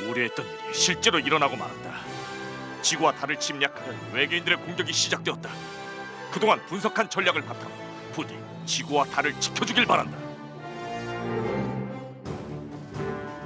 우려했던 일이 실제로 일어나고 말았다. 지구와 달을 침략하는 외계인들의 공격이 시작되었다. 그동안 분석한 전략을 바탕으로 부디 지구와 달을 지켜주길 바란다.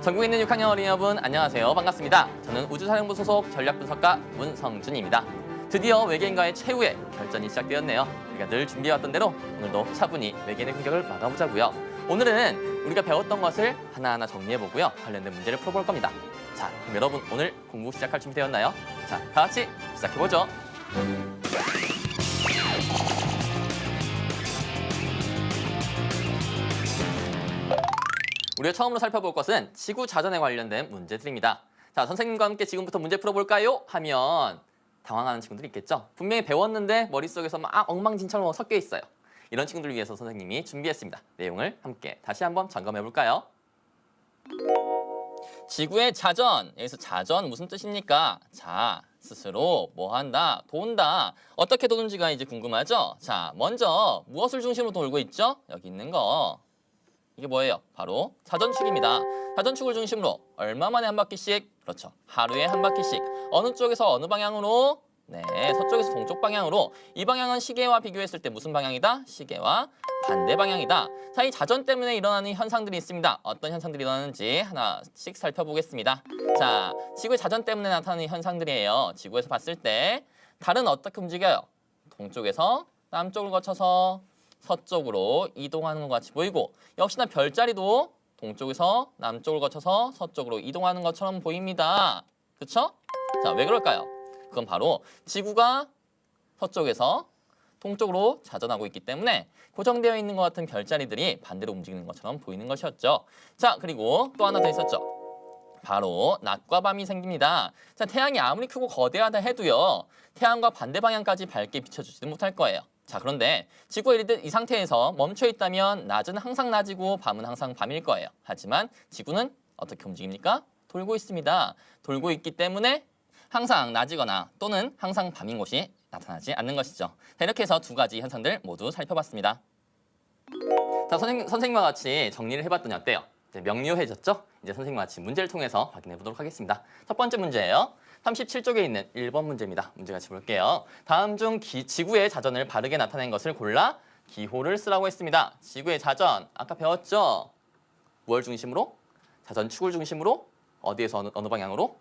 전국에 있는 6학년 어린이 여러분 안녕하세요. 반갑습니다. 저는 우주사령부 소속 전략분석가 문성준입니다. 드디어 외계인과의 최후의 결전이 시작되었네요. 우리가 늘 준비해왔던 대로 오늘도 차분히 외계인의 공격을 막아보자고요. 오늘은 우리가 배웠던 것을 하나하나 정리해보고요. 관련된 문제를 풀어볼 겁니다. 자, 그럼 여러분 오늘 공부 시작할 준비 되었나요? 자, 다 같이 시작해보죠. 우리가 처음으로 살펴볼 것은 지구 자전에 관련된 문제들입니다. 자, 선생님과 함께 지금부터 문제 풀어볼까요? 하면 당황하는 친구들이 있겠죠? 분명히 배웠는데 머릿속에서 막 엉망진창으로 섞여 있어요. 이런 친구들을 위해서 선생님이 준비했습니다. 내용을 함께 다시 한번 점검해볼까요? 지구의 자전, 여기서 자전 무슨 뜻입니까? 자, 스스로 뭐 한다? 돈다. 어떻게 도는지가 이제 궁금하죠? 자, 먼저 무엇을 중심으로 돌고 있죠? 여기 있는 거. 이게 뭐예요? 바로 자전축입니다. 자전축을 중심으로 얼마 만에 한 바퀴씩? 그렇죠. 하루에 한 바퀴씩. 어느 쪽에서 어느 방향으로? 네, 서쪽에서 동쪽 방향으로. 이 방향은 시계와 비교했을 때 무슨 방향이다? 시계와 반대 방향이다. 자, 이 자전 때문에 일어나는 현상들이 있습니다. 어떤 현상들이 일어나는지 하나씩 살펴보겠습니다. 자, 지구의 자전 때문에 나타나는 현상들이에요. 지구에서 봤을 때 달은 어떻게 움직여요? 동쪽에서 남쪽을 거쳐서 서쪽으로 이동하는 것 같이 보이고, 역시나 별자리도 동쪽에서 남쪽을 거쳐서 서쪽으로 이동하는 것처럼 보입니다. 그렇죠? 자, 왜 그럴까요? 그건 바로 지구가 서쪽에서 동쪽으로 자전하고 있기 때문에 고정되어 있는 것 같은 별자리들이 반대로 움직이는 것처럼 보이는 것이었죠. 자, 그리고 또 하나 더 있었죠. 바로 낮과 밤이 생깁니다. 자, 태양이 아무리 크고 거대하다 해도요, 태양과 반대 방향까지 밝게 비춰주지는 못할 거예요. 자, 그런데 지구가 이 상태에서 멈춰 있다면 낮은 항상 낮이고 밤은 항상 밤일 거예요. 하지만 지구는 어떻게 움직입니까? 돌고 있습니다. 돌고 있기 때문에 항상 낮이거나 또는 항상 밤인 곳이 나타나지 않는 것이죠. 자, 이렇게 해서 두 가지 현상들 모두 살펴봤습니다. 자, 선생님과 같이 정리를 해봤더니 어때요? 이제 명료해졌죠? 이제 선생님과 같이 문제를 통해서 확인해 보도록 하겠습니다. 첫 번째 문제예요. 37쪽에 있는 1번 문제입니다. 문제 같이 볼게요. 다음 중 지구의 자전을 바르게 나타낸 것을 골라 기호를 쓰라고 했습니다. 지구의 자전, 아까 배웠죠? 무엇 중심으로? 자전축을 중심으로? 어디에서 어느 방향으로?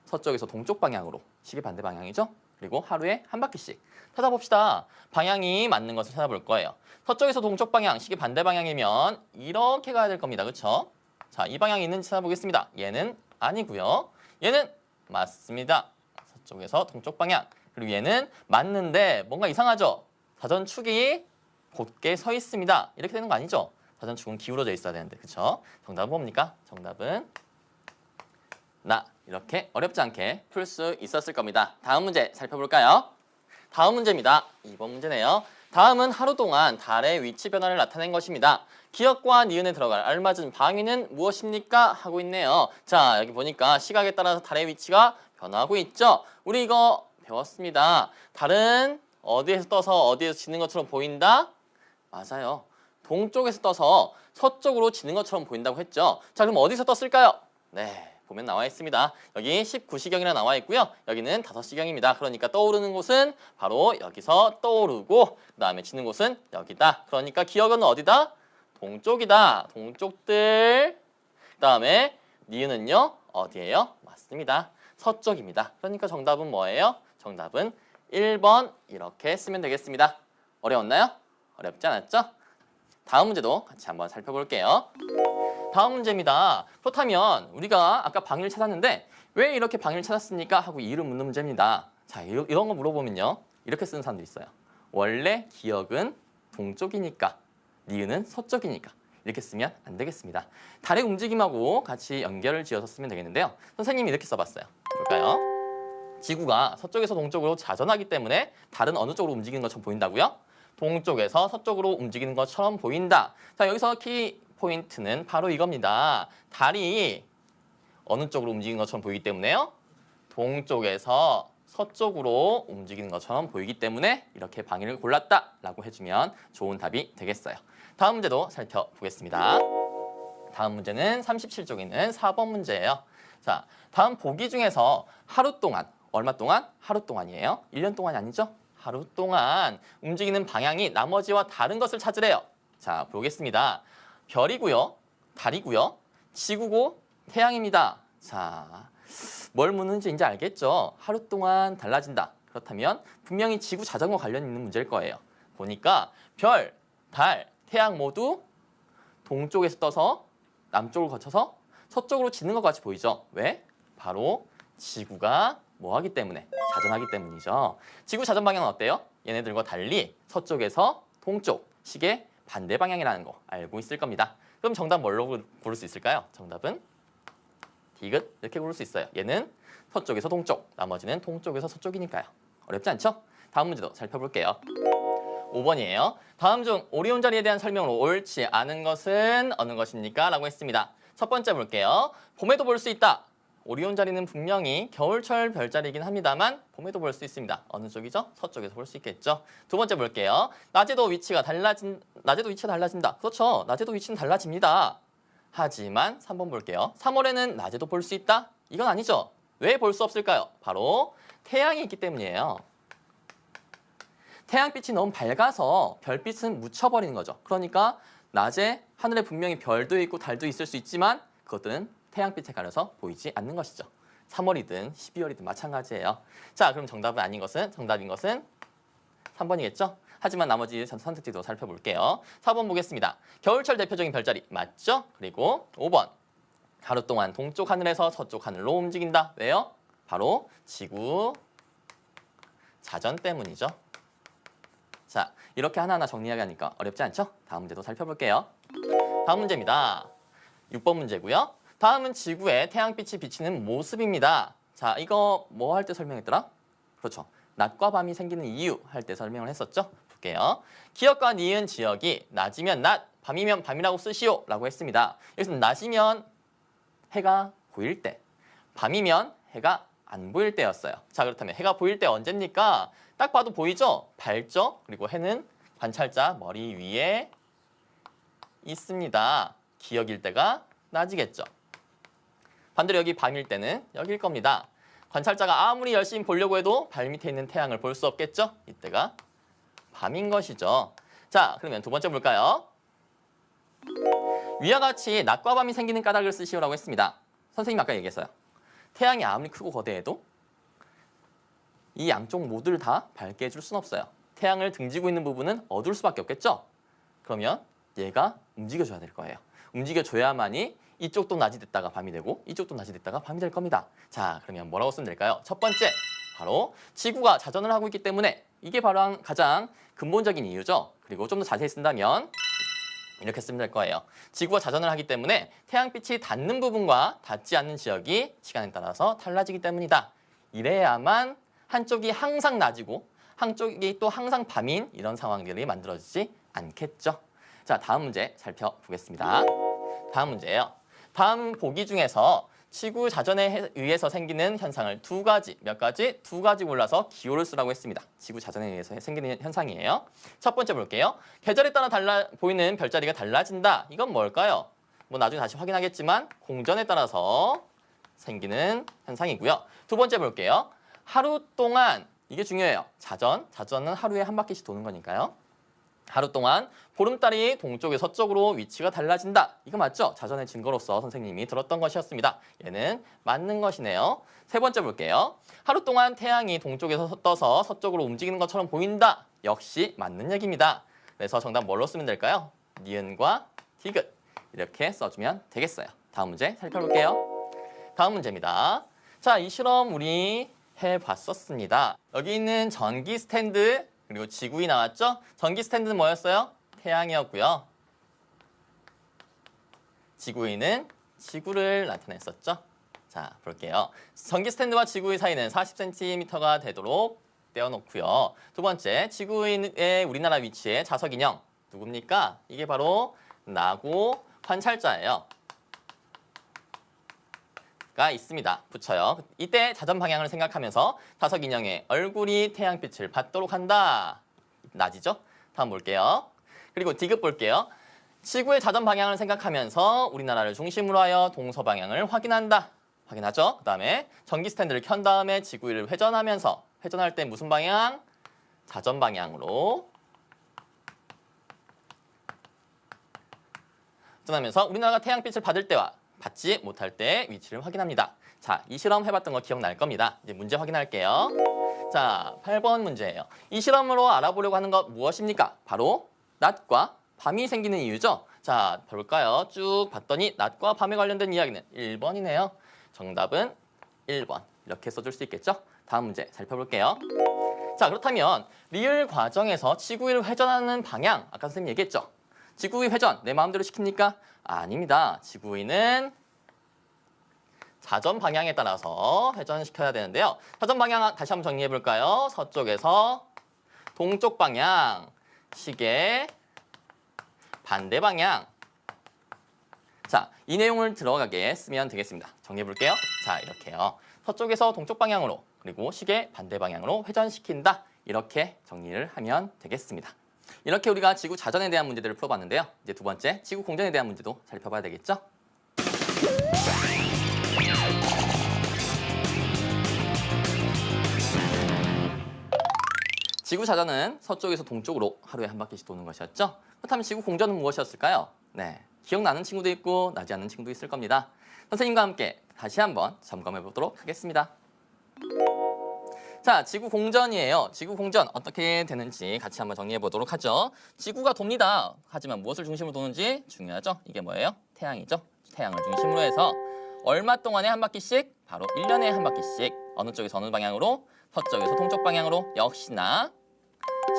서쪽에서 동쪽 방향으로. 시계 반대 방향이죠? 그리고 하루에 한 바퀴씩. 찾아봅시다. 방향이 맞는 것을 찾아볼 거예요. 서쪽에서 동쪽 방향, 시계 반대 방향이면 이렇게 가야 될 겁니다. 그렇죠? 자, 이 방향이 있는지 찾아보겠습니다. 얘는 아니고요. 얘는 맞습니다. 서쪽에서 동쪽 방향. 그리고 얘는 맞는데 뭔가 이상하죠? 자전축이 곧게 서 있습니다. 이렇게 되는 거 아니죠? 자전축은 기울어져 있어야 되는데. 그렇죠? 정답은 뭡니까? 정답은 나. 이렇게 어렵지 않게 풀 수 있었을 겁니다. 다음 문제 살펴볼까요? 다음 문제입니다. 2번 문제네요. 다음은 하루 동안 달의 위치 변화를 나타낸 것입니다. 기역과 니은에 들어갈 알맞은 방위는 무엇입니까? 하고 있네요. 자, 여기 보니까 시각에 따라서 달의 위치가 변화하고 있죠? 우리 이거 배웠습니다. 달은 어디에서 떠서 어디에서 지는 것처럼 보인다? 맞아요. 동쪽에서 떠서 서쪽으로 지는 것처럼 보인다고 했죠? 자, 그럼 어디서 떴을까요? 네. 보면 나와 있습니다. 여기 19시경이라 나와 있고요. 여기는 5시경입니다. 그러니까 떠오르는 곳은 바로 여기서 떠오르고 그 다음에 지는 곳은 여기다. 그러니까 기억은 어디다? 동쪽이다. 동쪽들. 그 다음에 니은은요? 어디예요? 맞습니다. 서쪽입니다. 그러니까 정답은 뭐예요? 정답은 1번 이렇게 쓰면 되겠습니다. 어려웠나요? 어렵지 않았죠? 다음 문제도 같이 한번 살펴볼게요. 다음 문제입니다. 그렇다면 우리가 아까 방위를 찾았는데 왜 이렇게 방위를 찾았습니까? 하고 이유를 묻는 문제입니다. 자, 이런 거 물어보면요. 이렇게 쓰는 사람들이 있어요. 원래 기역은 동쪽이니까, 니은은 서쪽이니까. 이렇게 쓰면 안 되겠습니다. 달의 움직임하고 같이 연결을 지어서 쓰면 되겠는데요. 선생님이 이렇게 써봤어요. 볼까요? 지구가 서쪽에서 동쪽으로 자전하기 때문에 달은 어느 쪽으로 움직이는 것처럼 보인다고요? 동쪽에서 서쪽으로 움직이는 것처럼 보인다. 자, 여기서 키 포인트는 바로 이겁니다. 달이 어느 쪽으로 움직이는 것처럼 보이기 때문에요. 동쪽에서 서쪽으로 움직이는 것처럼 보이기 때문에 이렇게 방위를 골랐다라고 해주면 좋은 답이 되겠어요. 다음 문제도 살펴보겠습니다. 다음 문제는 37쪽에 있는 4번 문제예요. 자, 다음 보기 중에서 하루 동안, 얼마 동안? 하루 동안이에요. 1년 동안이 아니죠? 하루 동안 움직이는 방향이 나머지와 다른 것을 찾으래요. 자, 보겠습니다. 별이고요, 달이고요, 지구고 태양입니다. 자, 뭘 묻는지 이제 알겠죠? 하루 동안 달라진다. 그렇다면 분명히 지구 자전거 관련 있는 문제일 거예요. 보니까 별, 달, 태양 모두 동쪽에서 떠서 남쪽을 거쳐서 서쪽으로 지는 것 같이 보이죠? 왜? 바로 지구가 뭐 하기 때문에? 자전하기 때문이죠. 지구 자전 방향은 어때요? 얘네들과 달리 서쪽에서 동쪽, 시계 반대 방향이라는 거 알고 있을 겁니다. 그럼 정답 뭘로 고를 수 있을까요? 정답은 디귿 이렇게 고를 수 있어요. 얘는 서쪽에서 동쪽, 나머지는 동쪽에서 서쪽이니까요. 어렵지 않죠? 다음 문제도 살펴볼게요. 5번이에요. 다음 중 오리온 자리에 대한 설명으로 옳지 않은 것은 어느 것입니까? 라고 했습니다. 첫 번째 볼게요. 봄에도 볼 수 있다. 오리온 자리는 분명히 겨울철 별자리이긴 합니다만 봄에도 볼 수 있습니다. 어느 쪽이죠? 서쪽에서 볼 수 있겠죠. 두 번째 볼게요. 낮에도 위치가 달라진다. 그렇죠. 낮에도 위치는 달라집니다. 하지만 3번 볼게요. 3월에는 낮에도 볼 수 있다? 이건 아니죠. 왜 볼 수 없을까요? 바로 태양이 있기 때문이에요. 태양빛이 너무 밝아서 별빛은 묻혀버리는 거죠. 그러니까 낮에 하늘에 분명히 별도 있고 달도 있을 수 있지만 그것들은 태양빛에 가려서 보이지 않는 것이죠. 3월이든 12월이든 마찬가지예요. 자, 그럼 정답인 것은 3번이겠죠? 하지만 나머지 선택지도 살펴볼게요. 4번 보겠습니다. 겨울철 대표적인 별자리 맞죠? 그리고 5번. 하루 동안 동쪽 하늘에서 서쪽 하늘로 움직인다. 왜요? 바로 지구 자전 때문이죠. 자, 이렇게 하나하나 정리하니까 어렵지 않죠? 다음 문제도 살펴볼게요. 다음 문제입니다. 6번 문제고요. 다음은 지구에 태양빛이 비치는 모습입니다. 자, 이거 뭐 할 때 설명했더라? 그렇죠. 낮과 밤이 생기는 이유 할 때 설명을 했었죠? 볼게요. 기억과 니은 지역이 낮이면 낮, 밤이면 밤이라고 쓰시오 라고 했습니다. 여기서 낮이면 해가 보일 때, 밤이면 해가 안 보일 때였어요. 자, 그렇다면 해가 보일 때 언제입니까? 딱 봐도 보이죠? 밝죠? 그리고 해는 관찰자 머리 위에 있습니다. 기억일 때가 낮이겠죠. 반대로 여기 밤일 때는 여길 겁니다. 관찰자가 아무리 열심히 보려고 해도 발 밑에 있는 태양을 볼 수 없겠죠? 이때가 밤인 것이죠. 자, 그러면 두 번째 볼까요? 위와 같이 낮과 밤이 생기는 까닭을 쓰시오라고 했습니다. 선생님 아까 얘기했어요. 태양이 아무리 크고 거대해도 이 양쪽 모두를 다 밝게 해줄 수는 없어요. 태양을 등지고 있는 부분은 어두울 수밖에 없겠죠? 그러면 얘가 움직여줘야 될 거예요. 움직여줘야만이 이쪽도 낮이 됐다가 밤이 되고 이쪽도 낮이 됐다가 밤이 될 겁니다. 자, 그러면 뭐라고 쓰면 될까요? 첫 번째, 바로 지구가 자전을 하고 있기 때문에 이게 바로 가장 근본적인 이유죠. 그리고 좀 더 자세히 쓴다면 이렇게 쓰면 될 거예요. 지구가 자전을 하기 때문에 태양빛이 닿는 부분과 닿지 않는 지역이 시간에 따라서 달라지기 때문이다. 이래야만 한쪽이 항상 낮이고 한쪽이 또 항상 밤인 이런 상황들이 만들어지지 않겠죠. 자, 다음 문제 살펴보겠습니다. 다음 문제예요. 다음 보기 중에서 지구 자전에 의해서 생기는 현상을 두 가지 골라서 기호를 쓰라고 했습니다. 지구 자전에 의해서 생기는 현상이에요. 첫 번째 볼게요. 계절에 따라 보이는 별자리가 달라진다. 이건 뭘까요? 뭐 나중에 다시 확인하겠지만 공전에 따라서 생기는 현상이고요. 두 번째 볼게요. 하루 동안, 이게 중요해요. 자전은 하루에 한 바퀴씩 도는 거니까요. 하루 동안 보름달이 동쪽에서 서쪽으로 위치가 달라진다. 이거 맞죠? 자전의 증거로서 선생님이 들었던 것이었습니다. 얘는 맞는 것이네요. 세 번째 볼게요. 하루 동안 태양이 동쪽에서 떠서 서쪽으로 움직이는 것처럼 보인다. 역시 맞는 얘기입니다. 그래서 정답 뭘로 쓰면 될까요? 니은과 디귿 이렇게 써주면 되겠어요. 다음 문제 살펴볼게요. 다음 문제입니다. 자, 이 실험 우리 해봤었습니다. 여기 있는 전기 스탠드 그리고 지구이 나왔죠? 전기 스탠드는 뭐였어요? 태양이었고요. 지구이는 지구를 나타냈었죠? 자, 볼게요. 전기 스탠드와 지구의 사이는 40cm가 되도록 떼어놓고요. 두 번째, 지구의 우리나라 위치에 자석 인형 누굽니까? 이게 바로 나고 관찰자예요. 가 있습니다. 붙여요. 이때 자전 방향을 생각하면서 자석 인형의 얼굴이 태양빛을 받도록 한다. 낮이죠? 다음 볼게요. 그리고 디귿 볼게요. 지구의 자전 방향을 생각하면서 우리나라를 중심으로 하여 동서 방향을 확인한다. 확인하죠? 그다음에 전기 스탠드를 켠 다음에 지구를 회전하면서 회전할 때 무슨 방향? 자전 방향으로 회전하면서 우리나라가 태양빛을 받을 때와 받지 못할 때 위치를 확인합니다. 자, 이 실험 해봤던 거 기억날 겁니다. 이제 문제 확인할게요. 자, 8번 문제예요. 이 실험으로 알아보려고 하는 것 무엇입니까? 바로 낮과 밤이 생기는 이유죠. 자, 볼까요? 쭉 봤더니 낮과 밤에 관련된 이야기는 1번이네요. 정답은 1번. 이렇게 써줄 수 있겠죠? 다음 문제 살펴볼게요. 자, 그렇다면 리을 과정에서 지구를 회전하는 방향, 아까 선생님 얘기했죠? 지구의 회전 내 마음대로 시킵니까? 아닙니다. 지구인은 자전 방향에 따라서 회전시켜야 되는데요. 자전 방향 다시 한번 정리해 볼까요? 서쪽에서 동쪽 방향, 시계 반대 방향. 자, 이 내용을 들어가게 쓰면 되겠습니다. 정리해 볼게요. 자, 이렇게요. 서쪽에서 동쪽 방향으로 그리고 시계 반대 방향으로 회전시킨다. 이렇게 정리를 하면 되겠습니다. 이렇게 우리가 지구 자전에 대한 문제들을 풀어봤는데요. 이제 두 번째, 지구 공전에 대한 문제도 살펴봐야 되겠죠? 지구 자전은 서쪽에서 동쪽으로 하루에 한 바퀴씩 도는 것이었죠? 그렇다면 지구 공전은 무엇이었을까요? 네, 기억나는 친구도 있고 나지 않는 친구도 있을 겁니다. 선생님과 함께 다시 한번 점검해 보도록 하겠습니다. 자, 지구 공전이에요. 지구 공전 어떻게 되는지 같이 한번 정리해 보도록 하죠. 지구가 돕니다. 하지만 무엇을 중심으로 도는지 중요하죠. 이게 뭐예요? 태양이죠. 태양을 중심으로 해서 얼마 동안에 한 바퀴씩? 바로 1년에 한 바퀴씩. 어느 쪽에서 어느 방향으로? 서쪽에서 동쪽 방향으로. 역시나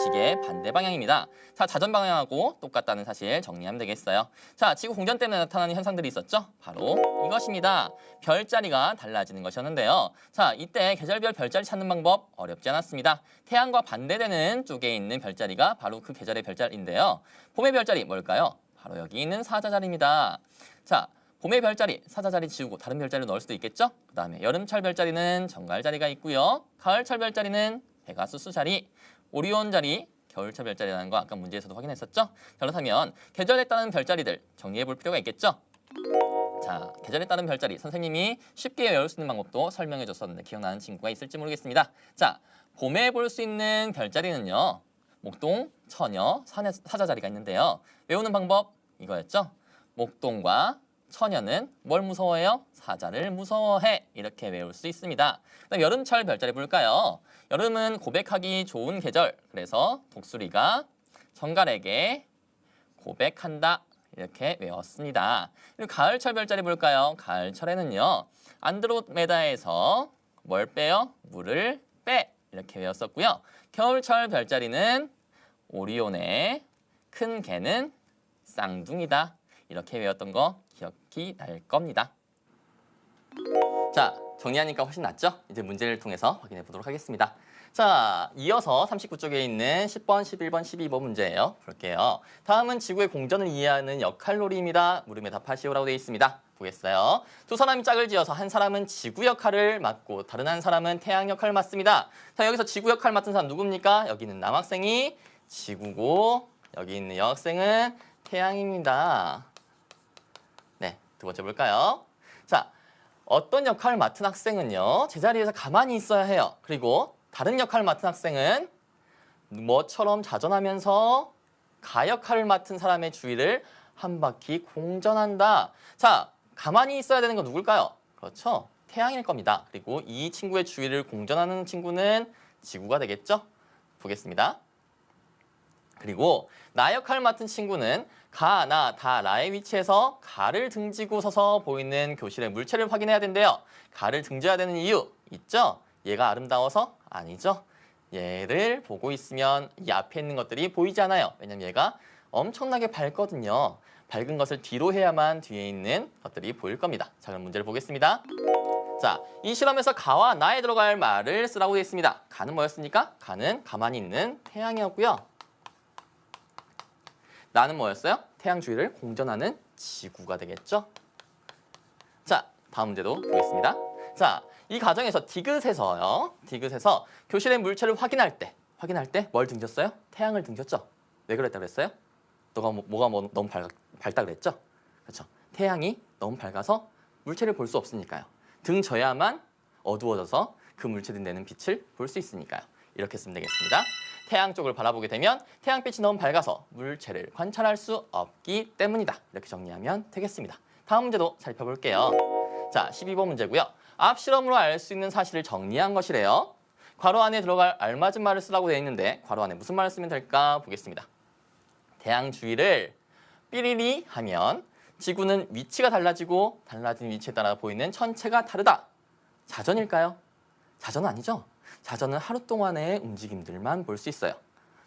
시계 반대 방향입니다. 자, 자전 방향하고 똑같다는 사실 정리하면 되겠어요. 자, 지구 공전 때문에 나타나는 현상들이 있었죠? 바로 이것입니다. 별자리가 달라지는 것이었는데요. 자, 이때 계절별 별자리 찾는 방법 어렵지 않았습니다. 태양과 반대되는 쪽에 있는 별자리가 바로 그 계절의 별자리인데요. 봄의 별자리 뭘까요? 바로 여기 있는 사자자리입니다. 자, 봄의 별자리, 사자자리 지우고 다른 별자리를 넣을 수도 있겠죠? 그 다음에 여름철 별자리는 정갈자리가 있고요. 가을철 별자리는 페가수스 자리, 오리온 자리, 겨울철 별자리라는 거 아까 문제에서도 확인했었죠? 자, 그렇다면 계절에 따른 별자리들 정리해 볼 필요가 있겠죠? 자, 계절에 따른 별자리 선생님이 쉽게 외울 수 있는 방법도 설명해 줬었는데 기억나는 친구가 있을지 모르겠습니다. 자, 봄에 볼 수 있는 별자리는요. 목동, 처녀, 사자자리가 있는데요. 외우는 방법 이거였죠? 목동과 처녀는 뭘 무서워해요? 사자를 무서워해. 이렇게 외울 수 있습니다. 그다음 여름철 별자리 볼까요? 여름은 고백하기 좋은 계절. 그래서 독수리가 정갈에게 고백한다. 이렇게 외웠습니다. 그리고 가을철 별자리 볼까요? 가을철에는요. 안드로메다에서 뭘 빼요? 물을 빼. 이렇게 외웠었고요. 겨울철 별자리는 오리온의 큰 개는 쌍둥이다. 이렇게 외웠던 거 기억이 날 겁니다. 자, 정리하니까 훨씬 낫죠? 이제 문제를 통해서 확인해 보도록 하겠습니다. 자, 이어서 39쪽에 있는 10번, 11번, 12번 문제예요. 볼게요. 다음은 지구의 공전을 이해하는 역할놀이입니다. 물음에 답하시오라고 되어 있습니다. 보겠어요. 두 사람이 짝을 지어서 한 사람은 지구 역할을 맡고 다른 한 사람은 태양 역할을 맡습니다. 자, 여기서 지구 역할 맡은 사람 누굽니까? 여기 있는 남학생이 지구고 여기 있는 여학생은 태양입니다. 네, 두 번째 볼까요? 자, 어떤 역할을 맡은 학생은요. 제자리에서 가만히 있어야 해요. 그리고 다른 역할을 맡은 학생은 뭐처럼 자전하면서 가 역할을 맡은 사람의 주위를 한 바퀴 공전한다. 자, 가만히 있어야 되는 건 누굴까요? 그렇죠. 태양일 겁니다. 그리고 이 친구의 주위를 공전하는 친구는 지구가 되겠죠? 보겠습니다. 그리고 나 역할을 맡은 친구는 가, 나, 다, 라의 위치에서 가를 등지고 서서 보이는 교실의 물체를 확인해야 된대요. 가를 등져야 되는 이유 있죠? 얘가 아름다워서? 아니죠. 얘를 보고 있으면 이 앞에 있는 것들이 보이지 않아요. 왜냐면 얘가 엄청나게 밝거든요. 밝은 것을 뒤로 해야만 뒤에 있는 것들이 보일 겁니다. 자, 그럼 문제를 보겠습니다. 자, 이 실험에서 가와 나에 들어갈 말을 쓰라고 되어 있습니다. 가는 뭐였습니까? 가는 가만히 있는 태양이었고요. 나는 뭐였어요? 태양 주위를 공전하는 지구가 되겠죠? 자, 다음 문제도 보겠습니다. 자, 이 과정에서 디귿에서 교실의 물체를 확인할 때 뭘 등졌어요? 태양을 등졌죠? 왜 그랬다고 그랬어요? 뭐가 너무 밝다 그랬죠? 그렇죠? 태양이 너무 밝아서 물체를 볼 수 없으니까요. 등져야만 어두워져서 그 물체들이 내는 빛을 볼 수 있으니까요. 이렇게 쓰면 되겠습니다. 태양 쪽을 바라보게 되면 태양빛이 너무 밝아서 물체를 관찰할 수 없기 때문이다. 이렇게 정리하면 되겠습니다. 다음 문제도 살펴볼게요. 자, 12번 문제고요. 앞 실험으로 알 수 있는 사실을 정리한 것이래요. 괄호 안에 들어갈 알맞은 말을 쓰라고 되어 있는데 괄호 안에 무슨 말을 쓰면 될까 보겠습니다. 태양 주위를 삐리리 하면 지구는 위치가 달라지고 달라진 위치에 따라 보이는 천체가 다르다. 자전일까요? 자전은 아니죠. 자전은 하루 동안의 움직임들만 볼 수 있어요.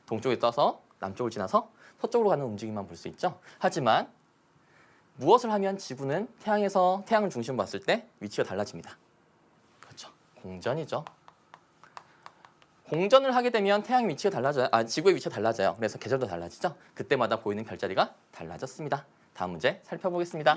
동쪽에 떠서 남쪽을 지나서 서쪽으로 가는 움직임만 볼 수 있죠. 하지만 무엇을 하면 지구는 태양을 중심으로 봤을 때 위치가 달라집니다. 그렇죠. 공전이죠. 공전을 하게 되면 태양의 위치가 달라져요. 지구의 위치가 달라져요. 그래서 계절도 달라지죠. 그때마다 보이는 별자리가 달라졌습니다. 다음 문제 살펴보겠습니다.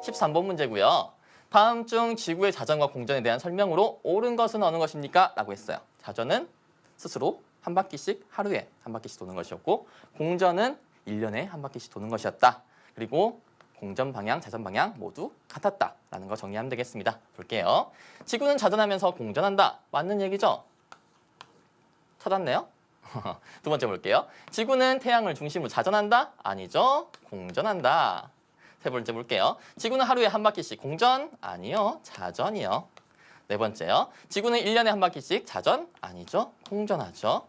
13번 문제고요. 다음 중 지구의 자전과 공전에 대한 설명으로 옳은 것은 어느 것입니까? 라고 했어요. 자전은 스스로 한 바퀴씩 하루에 한 바퀴씩 도는 것이었고 공전은 1년에 한 바퀴씩 도는 것이었다. 그리고 공전 방향, 자전 방향 모두 같았다라는 거 정리하면 되겠습니다. 볼게요. 지구는 자전하면서 공전한다. 맞는 얘기죠? 찾았네요? 두 번째 볼게요. 지구는 태양을 중심으로 자전한다? 아니죠. 공전한다. 세 번째 볼게요. 지구는 하루에 한 바퀴씩 공전? 아니요. 자전이요. 네 번째요. 지구는 1년에 한 바퀴씩 자전? 아니죠. 공전하죠.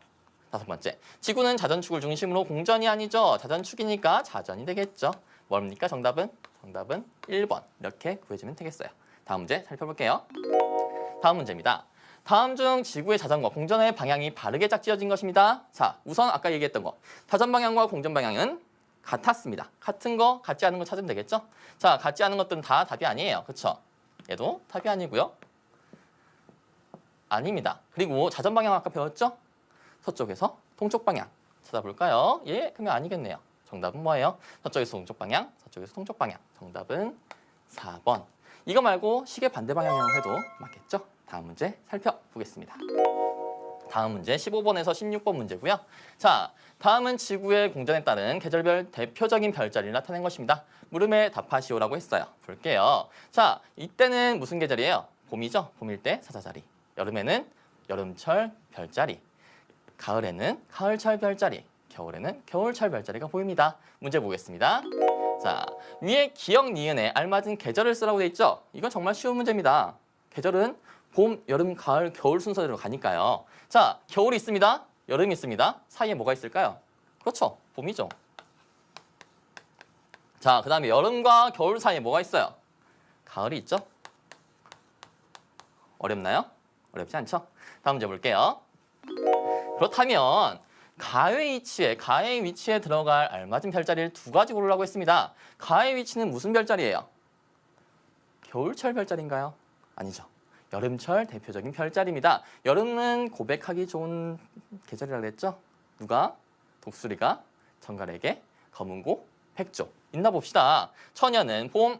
다섯 번째. 지구는 자전축을 중심으로 공전이 아니죠. 자전축이니까 자전이 되겠죠. 뭡니까 정답은? 정답은 1번. 이렇게 구해주면 되겠어요. 다음 문제 살펴볼게요. 다음 문제입니다. 다음 중 지구의 자전과 공전의 방향이 바르게 짝지어진 것입니다. 자, 우선 아까 얘기했던 거. 자전 방향과 공전 방향은 같았습니다. 같은 거, 같지 않은 거 찾으면 되겠죠? 자, 같지 않은 것들은 다 답이 아니에요. 그렇죠? 얘도 답이 아니고요. 아닙니다. 그리고 자전 방향 아까 배웠죠? 서쪽에서 동쪽 방향 찾아볼까요? 예, 그러면 아니겠네요. 정답은 뭐예요? 서쪽에서 동쪽 방향, 서쪽에서 동쪽 방향. 정답은 4번. 이거 말고 시계 반대 방향으로 해도 맞겠죠? 다음 문제 살펴보겠습니다. 다음 문제 15번에서 16번 문제고요. 자, 다음은 지구의 공전에 따른 계절별 대표적인 별자리를 나타낸 것입니다. 물음에 답하시오라고 했어요. 볼게요. 자, 이때는 무슨 계절이에요? 봄이죠? 봄일 때 사자자리. 여름에는 여름철 별자리. 가을에는 가을철 별자리. 겨울에는 겨울철 별자리가 보입니다. 문제 보겠습니다. 자, 위에 기역, 니은에 알맞은 계절을 쓰라고 돼 있죠? 이건 정말 쉬운 문제입니다. 계절은 봄, 여름, 가을, 겨울 순서대로 가니까요. 자, 겨울이 있습니다. 여름이 있습니다. 사이에 뭐가 있을까요? 그렇죠. 봄이죠. 자, 그 다음에 여름과 겨울 사이에 뭐가 있어요? 가을이 있죠. 어렵나요? 어렵지 않죠? 다음 문제 볼게요. 그렇다면 가의 위치에 들어갈 알맞은 별자리를 두 가지 고르라고 했습니다. 가의 위치는 무슨 별자리예요? 겨울철 별자리인가요? 아니죠. 여름철 대표적인 별자리입니다. 여름은 고백하기 좋은 계절이라고 했죠? 누가? 독수리가 정갈에게 검은고 백조. 있나 봅시다. 처녀는 봄,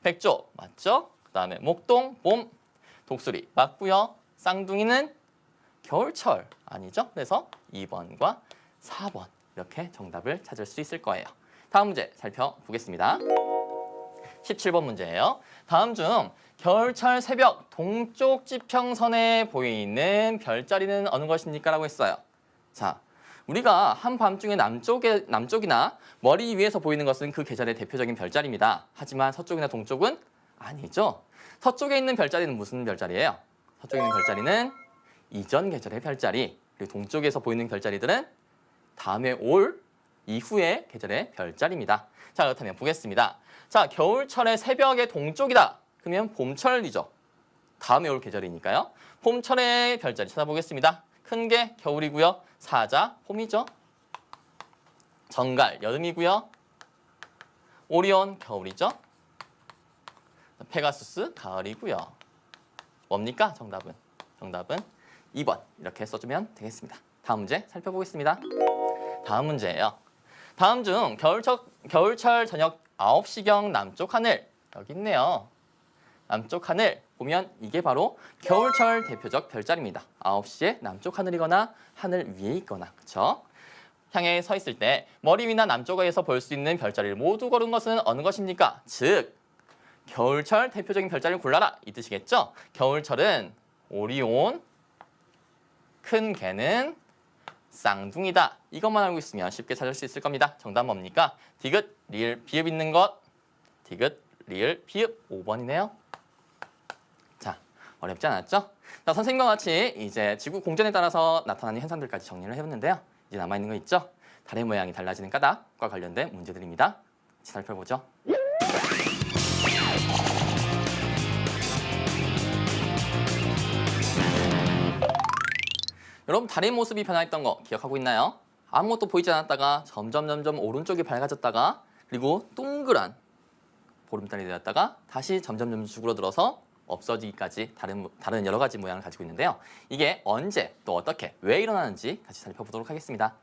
백조 맞죠? 그 다음에 목동 봄, 독수리 맞고요. 쌍둥이는 겨울철 아니죠? 그래서 2번과 4번 이렇게 정답을 찾을 수 있을 거예요. 다음 문제 살펴보겠습니다. 17번 문제예요. 다음 중 겨울철 새벽 동쪽 지평선에 보이는 별자리는 어느 것입니까? 라고 했어요. 자, 우리가 한밤중에 남쪽이나 머리 위에서 보이는 것은 그 계절의 대표적인 별자리입니다. 하지만 서쪽이나 동쪽은 아니죠. 서쪽에 있는 별자리는 무슨 별자리예요? 서쪽에 있는 별자리는 이전 계절의 별자리. 그리고 동쪽에서 보이는 별자리들은 다음에 올 이후의 계절의 별자리입니다. 자, 그렇다면 보겠습니다. 자, 겨울철의 새벽의 동쪽이다. 그러면 봄철이죠. 다음에 올 계절이니까요. 봄철의 별자리 찾아보겠습니다. 큰 게 겨울이고요. 사자, 봄이죠. 정갈, 여름이고요. 오리온, 겨울이죠. 페가수스, 가을이고요. 뭡니까? 정답은 2번 이렇게 써주면 되겠습니다. 다음 문제 살펴보겠습니다. 다음 문제예요. 다음 중 겨울철 저녁 9시경 남쪽 하늘 여기 있네요. 남쪽 하늘 보면 이게 바로 겨울철 대표적 별자리입니다. 9시에 남쪽 하늘이거나 하늘 위에 있거나 그렇죠? 향해 서 있을 때 머리 위나 남쪽에서 볼 수 있는 별자리를 모두 고른 것은 어느 것입니까? 즉 겨울철 대표적인 별자리를 골라라 이 뜻이겠죠? 겨울철은 오리온, 큰 개는 쌍둥이다. 이것만 알고 있으면 쉽게 찾을 수 있을 겁니다. 정답 뭡니까? 디귿, 리을, 비읍 있는 것. 디귿, 리을, 비읍 5번이네요. 자, 어렵지 않았죠? 자, 선생님과 같이 이제 지구 공전에 따라서 나타나는 현상들까지 정리를 해봤는데요. 이제 남아있는 거 있죠? 달의 모양이 달라지는 까닭과 관련된 문제들입니다. 같이 살펴보죠. 여러분 달의 모습이 변화했던 거 기억하고 있나요? 아무것도 보이지 않았다가 점점 오른쪽이 밝아졌다가 그리고 동그란 보름달이 되었다가 다시 점점 쭈그러들어서 없어지기까지 다른 여러 가지 모양을 가지고 있는데요. 이게 언제 또 어떻게 왜 일어나는지 같이 살펴보도록 하겠습니다.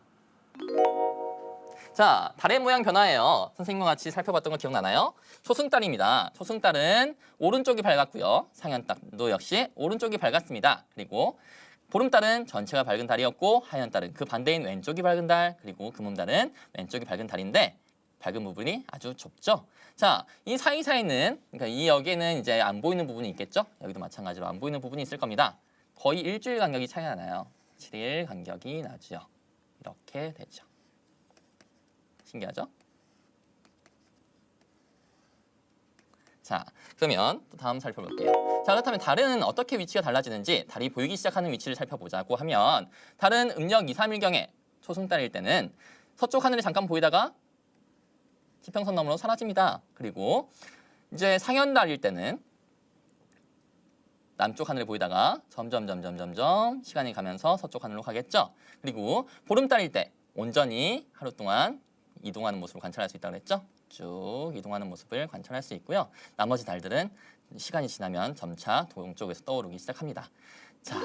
자, 달의 모양 변화예요. 선생님과 같이 살펴봤던 거 기억나나요? 초승달입니다. 초승달은 오른쪽이 밝았고요. 상현달도 역시 오른쪽이 밝았습니다. 그리고 보름달은 전체가 밝은 달이었고 하얀달은 그 반대인 왼쪽이 밝은 달 그리고 금음달은 왼쪽이 밝은 달인데 밝은 부분이 아주 좁죠. 자, 이 사이사이는 그러니까 이 여기에는 이제 안 보이는 부분이 있겠죠. 여기도 마찬가지로 안 보이는 부분이 있을 겁니다. 거의 일주일 간격이 차이가 나요. 7일 간격이 나죠. 이렇게 되죠. 신기하죠? 자, 그러면 또 다음 살펴볼게요. 자, 그렇다면 달은 어떻게 위치가 달라지는지 달이 보이기 시작하는 위치를 살펴보자고 하면 달은 음력 2, 3일경에 초승달일 때는 서쪽 하늘이 잠깐 보이다가 지평선 너머로 사라집니다. 그리고 이제 상현달일 때는 남쪽 하늘이 보이다가 점점 시간이 가면서 서쪽 하늘로 가겠죠. 그리고 보름달일 때 온전히 하루 동안 이동하는 모습을 관찰할 수 있다고 그랬죠. 쭉 이동하는 모습을 관찰할 수 있고요. 나머지 달들은 시간이 지나면 점차 동쪽에서 떠오르기 시작합니다. 자,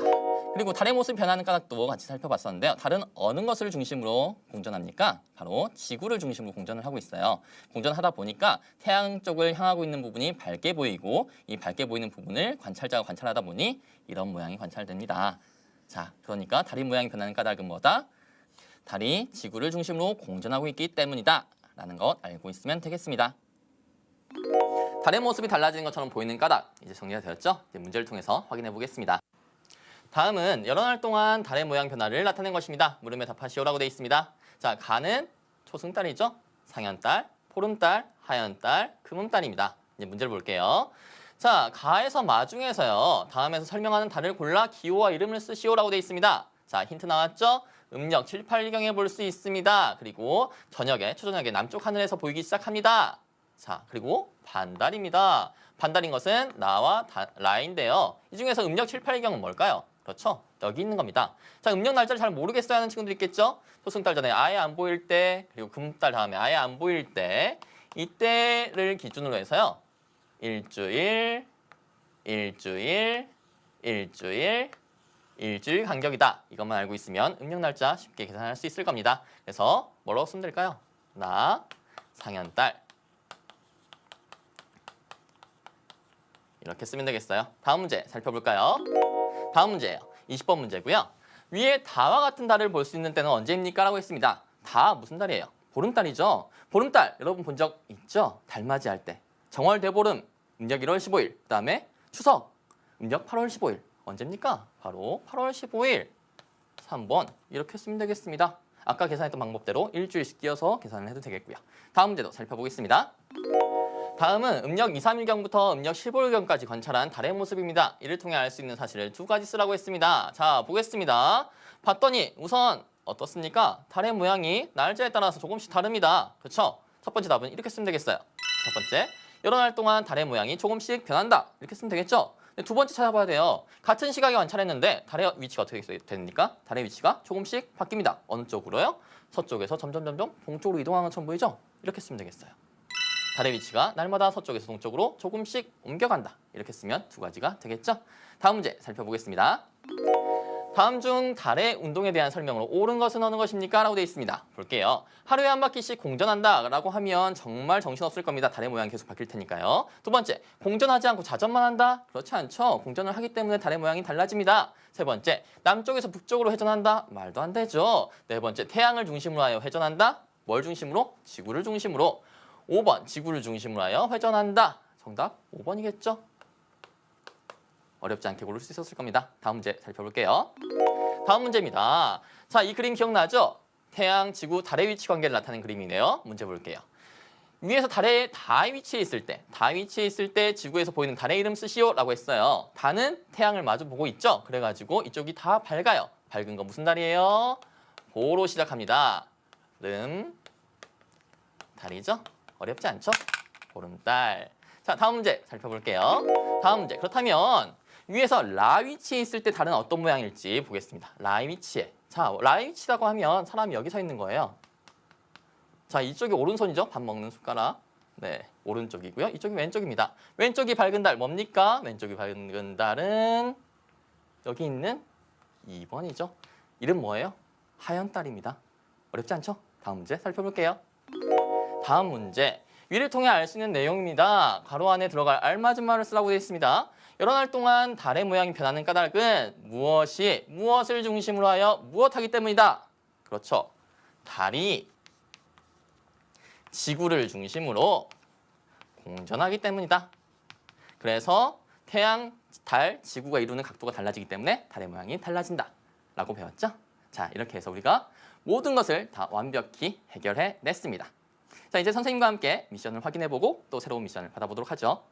그리고 달의 모습이 변하는 까닭도 같이 살펴봤었는데요. 달은 어느 것을 중심으로 공전합니까? 바로 지구를 중심으로 공전을 하고 있어요. 공전하다 보니까 태양 쪽을 향하고 있는 부분이 밝게 보이고 이 밝게 보이는 부분을 관찰자가 관찰하다 보니 이런 모양이 관찰됩니다. 자, 그러니까 달의 모양이 변하는 까닭은 뭐다? 달이 지구를 중심으로 공전하고 있기 때문이다 라는 것 알고 있으면 되겠습니다. 달의 모습이 달라지는 것처럼 보이는 까닭 이제 정리가 되었죠? 이제 문제를 통해서 확인해 보겠습니다. 다음은 여러 날 동안 달의 모양 변화를 나타낸 것입니다. 물음에 답하시오라고 되어 있습니다. 자, 가는 초승달이죠? 상현달, 보름달, 하현달, 금음달입니다. 이제 문제를 볼게요. 자, 가에서 마중에서요. 다음에서 설명하는 달을 골라 기호와 이름을 쓰시오라고 되어 있습니다. 자, 힌트 나왔죠? 음력 7, 8일경에 볼 수 있습니다. 그리고 저녁에, 초저녁에 남쪽 하늘에서 보이기 시작합니다. 자, 그리고 반달입니다. 반달인 것은 나와 라인데요. 이 중에서 음력 7, 8일경은 뭘까요? 그렇죠. 여기 있는 겁니다. 자, 음력 날짜를 잘 모르겠어야 하는 친구들 있겠죠? 초승달 전에 아예 안 보일 때, 그리고 금달 다음에 아예 안 보일 때, 이때를 기준으로 해서요. 일주일 간격이다. 이것만 알고 있으면 음력 날짜 쉽게 계산할 수 있을 겁니다. 그래서 뭐라고 쓰면 될까요? 나, 상현달. 이렇게 쓰면 되겠어요. 다음 문제 살펴볼까요? 다음 문제예요. 20번 문제고요. 위에 다와 같은 달을 볼 수 있는 때는 언제입니까? 라고 했습니다. 다 무슨 달이에요? 보름달이죠. 보름달 여러분 본 적 있죠? 달맞이할 때. 정월 대보름 음력 1월 15일. 그 다음에 추석 음력 8월 15일. 언제입니까? 바로 8월 15일. 3번 이렇게 쓰면 되겠습니다. 아까 계산했던 방법대로 일주일씩 띄어서 계산을 해도 되겠고요. 다음 문제도 살펴보겠습니다. 다음은 음력 2, 3일경부터 음력 15일경까지 관찰한 달의 모습입니다. 이를 통해 알 수 있는 사실을 두 가지 쓰라고 했습니다. 자, 보겠습니다. 봤더니 우선 어떻습니까? 달의 모양이 날짜에 따라서 조금씩 다릅니다. 그렇죠? 첫 번째 답은 이렇게 쓰면 되겠어요. 첫 번째, 여러 날 동안 달의 모양이 조금씩 변한다. 이렇게 쓰면 되겠죠? 두 번째 찾아봐야 돼요. 같은 시각에 관찰했는데 달의 위치가 어떻게 됩니까? 달의 위치가 조금씩 바뀝니다. 어느 쪽으로요? 서쪽에서 점점 동쪽으로 이동하는 것처럼 보이죠? 이렇게 쓰면 되겠어요. 달의 위치가 날마다 서쪽에서 동쪽으로 조금씩 옮겨간다. 이렇게 쓰면 두 가지가 되겠죠? 다음 문제 살펴보겠습니다. 다음 중 달의 운동에 대한 설명으로 옳은 것은 어느 것입니까? 라고 되어 있습니다. 볼게요. 하루에 한 바퀴씩 공전한다 라고 하면 정말 정신없을 겁니다. 달의 모양이 계속 바뀔 테니까요. 두 번째, 공전하지 않고 자전만 한다? 그렇지 않죠. 공전을 하기 때문에 달의 모양이 달라집니다. 세 번째, 남쪽에서 북쪽으로 회전한다? 말도 안 되죠. 네 번째, 태양을 중심으로 하여 회전한다? 뭘 중심으로? 지구를 중심으로. 5번, 지구를 중심으로 하여 회전한다. 정답 5번이겠죠? 어렵지 않게 고를 수 있었을 겁니다. 다음 문제 살펴볼게요. 다음 문제입니다. 자, 이 그림 기억나죠? 태양, 지구, 달의 위치 관계를 나타내는 그림이네요. 문제 볼게요. 위에서 달의 다 위치에 있을 때 지구에서 보이는 달의 이름 쓰시오라고 했어요. 달은 태양을 마주 보고 있죠. 그래가지고 이쪽이 다 밝아요. 밝은 건 무슨 달이에요? 보로 시작합니다. 달이죠? 어렵지 않죠? 보름달. 자, 다음 문제 살펴볼게요. 다음 문제. 그렇다면 위에서 라 위치에 있을 때 달은 어떤 모양일지 보겠습니다. 라 위치에. 자, 라 위치라고 하면 사람이 여기 서 있는 거예요. 자, 이쪽이 오른손이죠? 밥 먹는 숟가락. 네, 오른쪽이고요. 이쪽이 왼쪽입니다. 왼쪽이 밝은 달 뭡니까? 왼쪽이 밝은 달은 여기 있는 2번이죠. 이름 뭐예요? 하얀 달입니다. 어렵지 않죠? 다음 문제 살펴볼게요. 다음 문제. 위를 통해 알 수 있는 내용입니다. 괄호 안에 들어갈 알맞은 말을 쓰라고 되어 있습니다. 여러 날 동안 달의 모양이 변하는 까닭은 무엇을 중심으로 하여 무엇하기 때문이다. 그렇죠. 달이 지구를 중심으로 공전하기 때문이다. 그래서 태양, 달, 지구가 이루는 각도가 달라지기 때문에 달의 모양이 달라진다. 라고 배웠죠? 자, 이렇게 해서 우리가 모든 것을 다 완벽히 해결해 냈습니다. 자, 이제 선생님과 함께 미션을 확인해보고 또 새로운 미션을 받아보도록 하죠.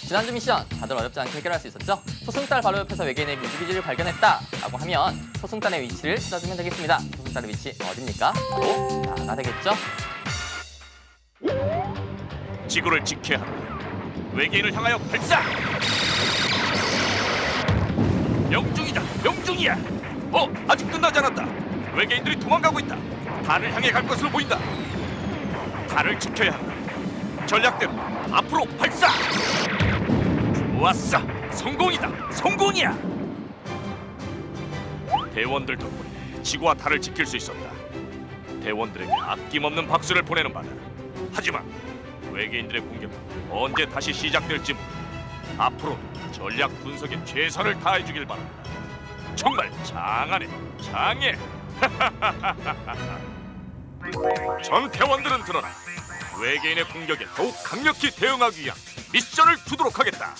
지난주 미션 다들 어렵지 않게 해결할 수 있었죠? 초승달 바로 옆에서 외계인의 뮤직비디오를 발견했다 라고 하면 초승달의 위치를 찾아주면 되겠습니다. 초승달의 위치 어딥니까? 바로 나가 되겠죠? 지구를 지켜야 한다. 외계인을 향하여 발사! 명중이다. 명중이야. 아직 끝나지 않았다. 외계인들이 도망가고 있다. 달을 향해 갈 것으로 보인다. 달을 지켜야 한다. 전략대로 앞으로 발사! 좋았어. 성공이다. 성공이야. 대원들 덕분에 지구와 달을 지킬 수 있었다. 대원들에게 아낌없는 박수를 보내는 바다. 하지만 외계인들의 공격은 언제 다시 시작될지 모른다. 앞으로 전략 분석에 최선을 다해주길 바란다. 정말 장하네. 장해. 전 대원들은 들어라. 외계인의 공격에 더욱 강력히 대응하기 위한 미션을 두도록 하겠다.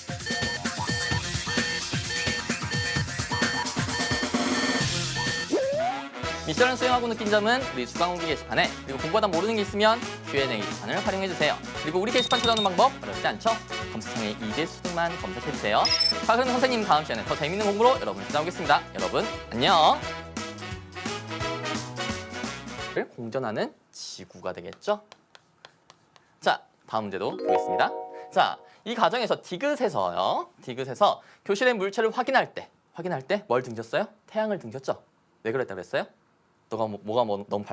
미션을 수행하고 느낀 점은 우리 수강후기 게시판에, 그리고 공부하다 모르는 게 있으면 Q&A 게시판을 활용해주세요. 그리고 우리 게시판 찾아오는 방법 어렵지 않죠? 검색창에 이제 수능만 검색해주세요. 자, 그럼 선생님 다음 시간에 더 재밌는 공부로 여러분을 찾아오겠습니다. 여러분 안녕. 공전하는 지구가 되겠죠? 자, 다음 문제도 보겠습니다. 자, 이 과정에서 디귿에서 교실의 물체를 확인할 때 뭘 등졌어요? 태양을 등졌죠? 왜 그랬다 그랬어요? 뭐가 너무